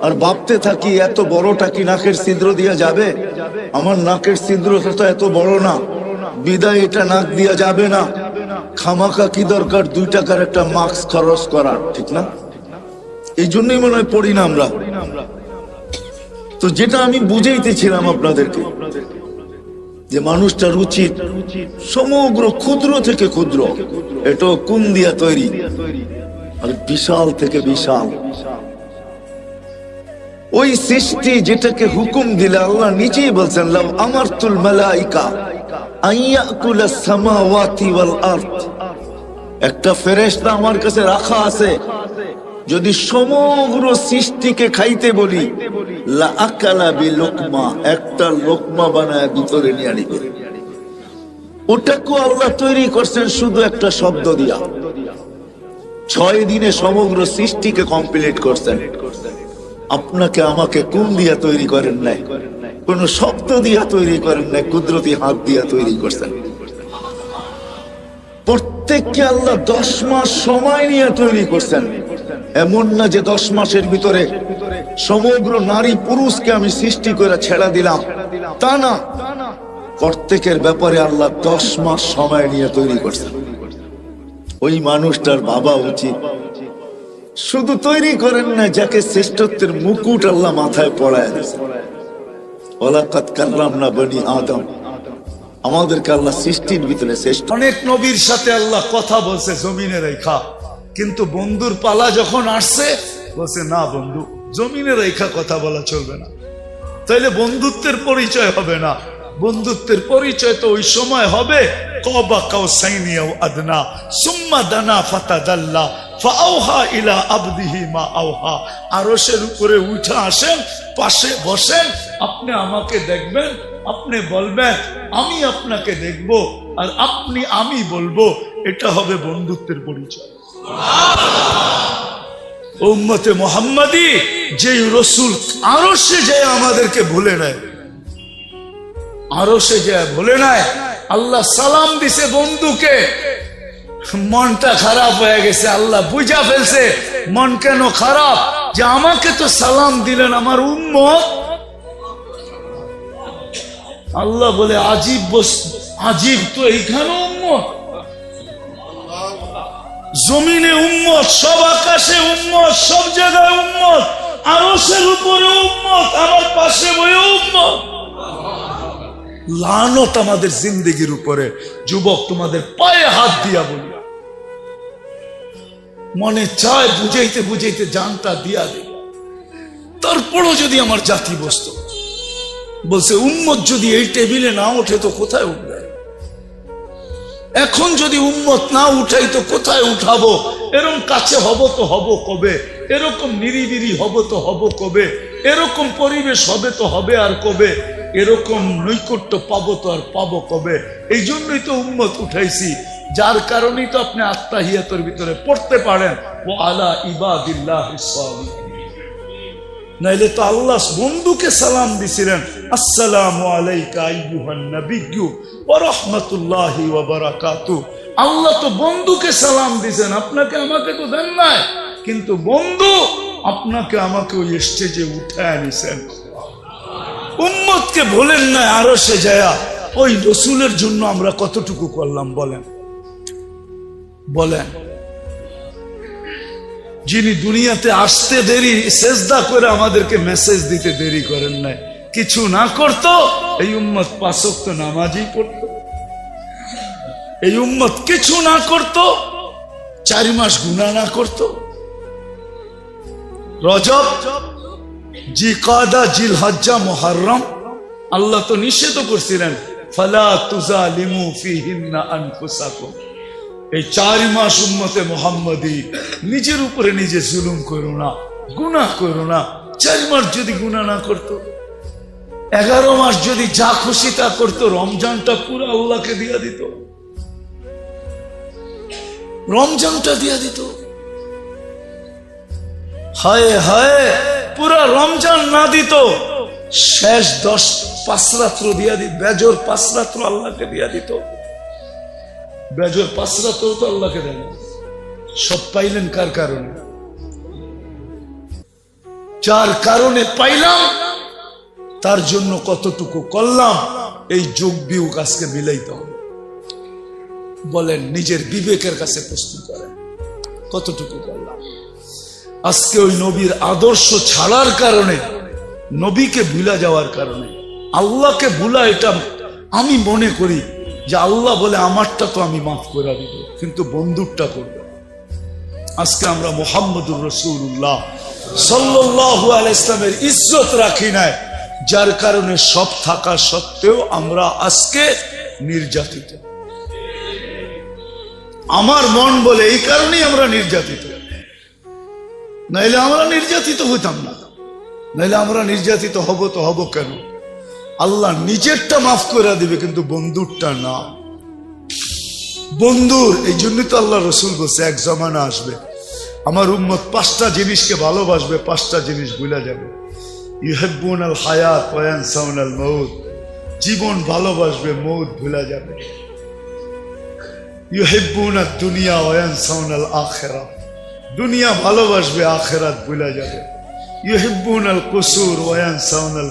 আর ভাবতে থাকি এত বড়টা কি নাকের ছিদ্র দিয়া যাবে? আমার নাকের ছিদ্রটা তো এত বড় না, বিদায় এটা নাক দিয়া যাবে না, খামাখা কি দরকার 2 টাকার একটা মাস্ক খরচ করার, ঠিক না? এই জন্যই মনে হয় পড়ি না আমরা। তো যেটা আমি বুঝাইতেছিলাম আপনাদেরকে, যে মানুষটার উচিত সমগ্র ক্ষুদ্র থেকে ক্ষুদ্র, এটা কোন দিয়া তৈরি, আর বিশাল থেকে বিশাল ওই সৃষ্টি যেটাকে হুকুম দিলে আল্লাহ নিজেই বলছেন, লাউ আমারতুল মালাইকা আইয়াকুলাস সামাওয়াতি ওয়াল আরদ, একটা ফেরেশতা আমার কাছে রাখা আছে, যদি সমগ্র সৃষ্টিকে খাইতে বলি, লা আকালা বিলুকমা, একটা লোকমা বানায় ভিতরে নিয়ে নিবে। ওটাকে আল্লাহ তৈরি করছেন শুধু একটা শব্দ দিয়া, 6 দিনে সমগ্র সৃষ্টিকে কমপ্লিট করছেন। আপনাকে আমাকে কোন দিয়া তৈরি করেন নাই, কোন শব্দ দিয়া তৈরি করেন নাই, কুদরতি হাত দিয়া তৈরি করছেন। প্রত্যেককে আল্লাহ 10 মাস সময় নিয়ে তৈরি করছেন। এমন না যে 10 মাসের ভিতরে সমগ্র নারী পুরুষকে আমি সৃষ্টি করে ছেড়া দিলাম, তা না, প্রত্যেকের ব্যাপারে আল্লাহ 10 মাস সময় নিয়ে তৈরি করছেন। ওই মানুষটার ভাবা উচিত, শুধু তৈরি করেন না, যাকে শ্রেষ্ঠত্বের মুকুট আল্লাহ মাথায় পড়ায় দিয়েছেন। ওয়ালাকাদ কাররামনা বনি আদম, আমাদেরকে আল্লাহ সৃষ্টির ভিতরে শ্রেষ্ঠ। অনেক নবীর সাথে আল্লাহ কথা বলছে জমিনে রেখা, কিন্তু বন্ধুর পালা যখন আসছে বলছে না বন্ধু, জমিনে রেখা কথা বলা চলবে না, তাইলে বন্ধুত্বের পরিচয় হবে না। বন্ধুত্বের পরিচয় তো ওই সময় হবে কবা কাউসাইনি আও আদনা সুম্মা দানা ফাতাদাল্লা ফাআওহা ইলা আবদিহি মা আওহা। আরশের উপরে উঠে আসেন, পাশে বসেন, আপনি আমাকে দেখবেন, আপনি বলবেন আমি আপনাকে দেখব, আর আপনি আমি বলবো, এটা হবে বন্ধুত্বের পরিচয়। উম্মতে মুহাম্মাদি যে রসুল আরশে যায় আমাদেরকে ভুলে নেয়, আরশে যায় ভুলে নেয়। আল্লাহ সালাম দিছে বন্ধুকে, মনটা খারাপ হয়ে গেছে, আল্লাহ বুঝা ফেলছে মন কেন খারাপ, যে আমাকে তো সালাম দিলেন আমার উম্মত। আল্লাহ বলে আজীব আজীব, তো এইখানে উম্মত, জমিনে উম্মত, সব আকাশে উম্মত, সব জায়গায় উম্মত, আরশের উপরে উম্মত, আমার পাশে বয়ে উম্মত। লানত আমাদের জিন্দেগির উপরে। যুবক, তোমাদের পায়ে হাত দিয়া বলি, মনে চায় বুঝাইতে বুঝাইতে জানটা দিয়া দে, তারপরও যদি আমার জাতি বসতো, বলছে উম্মত যদি এই টেবিলে না ওঠে তো কোথায় উঠবে? এখন যদি উম্মত না উঠাই তো কোথায় উঠাবো? এরকম কাছে হব তো হব কবে? এরকম নিরিবিরি হব তো হব কবে? এরকম পরিবেশ হবে তো হবে আর কবে? এরকম নৈকট্য পাবো তো আর পাবো কবে? এই জন্যই তো উম্মত উঠাইছি, যার কারণেই তো আপনি আত্তাহিয়াতের ভিতরে পড়তে পারেন ও আলা ইবাদিল্লাহিস সালিহিন। নাইলে তো আল্লাহ বন্ধুকে সালাম দিছিলেন, আসসালামু আলাইকা আইয়ুহান নাবিয়্যু ওয়া রাহমাতুল্লাহি ওয়া বারাকাতুহু। আল্লাহ তো বন্ধুকে সালাম দিছেন, আপনাকে আমাকে তো দেন নাই, কিন্তু বন্ধু আপনাকে আমাকে ওই স্টেজে উঠায় নিছেন। উম্মতকে বলেন না আরশে যায়া, ওই রসুলের জন্য আমরা কতটুকু করলাম বলেন? বলেন, যিনি দুনিয়াতে আসতে দেরি, সেজদা করে আমাদেরকে মেসেজ দিতে দেরি করেন নাই, কিছু না করত, এই উম্মত 5 ওয়াক্ত নামাজই পড়ত। এই উম্মত কিছু না করত, 4 মাস গুনাহ না করত। রজব, জিকাদা, জিলহজ্জা, মুহররম আল্লাহ তো নিষেধ করছিলেন, ফালা তুজালিমু ফিহিন্না আনফুসাকুম, এই 4 মাস উম্মতে মুহাম্মাদি নিজের উপরে নিজে জুলুম করো না, গুনাহ করো না। 4 মাস যদি গুনাহ না করতো, 11 মাস যদি যা খুশি তা করতো, রমজানটা পুরো আল্লাহকে দিয়া দিত, রমজানটা দিয়া দিত। হায় হায়, পুরা রমজান না দিত, শেষ 5 রাত্র দিয়া দিত, বেজর 5 রাত্র আল্লাহকে দিয়া দিত। বেজর 5 রাত্র তো আল্লাহকে দেন। সব পাইলেন কার কারণে? যার কারণে পাইলাম তার জন্য কতটুকু করলাম, এই যোগ বিয়োগ আজকে মিলাইতে হবে। বলেন, নিজের বিবেকের কাছে প্রশ্ন করেন, কতটুকু করলাম? আজকে ওই নবীর আদর্শ ছাড়ার কারণে, নবীকে ভুলা যাওয়ার কারণে, আল্লাহকে ভুলা, এটা আমি মনে করি যে আল্লাহ বলে আমারটা তো আমি মাফ করে দিব, কিন্তু বন্ধুরটা করবে। আজকে আমরা মুহাম্মদুর রাসূলুল্লাহ সাল্লাল্লাহু আলাইহি ইসলামের ইজ্জত রাখি নাই, যার কারণে সব থাকা সত্ত্বেও আমরা আজকে নির্যাতিত। আমার মন বলে এই কারণেই আমরা নির্যাতিত, নাইলে আমরা নির্যাতিত হইতাম না। নাইলে আমরা নির্যাতিত হব তো হব কেন? আল্লাহ নিজেরটা মাফ করে দিবে, কিন্তু বন্ধুরটা না। বন্ধুর এই জন্য তো আল্লাহ রসুল বলছে, এক জমানা আসবে আমার উম্মত 5টা জিনিসকে ভালোবাসবে, 5টা জিনিস ভুলে যাবে। ইউহিব্বুনাল হায়াত ওয়া ইয়ানসাউনাল মাউত, জীবন ভালোবাসবে, মউত ভুলে যাবে। ইউহিব্বুনাদ দুনিয়া ওয়া ইয়ানসাউনাল আখিরাহ, দুনিয়া ভালোবাসবে, আখিরাত ভুলে যাবে। ইউহিব্বুনাল কুসুর ওয়া ইয়ানসাউনাল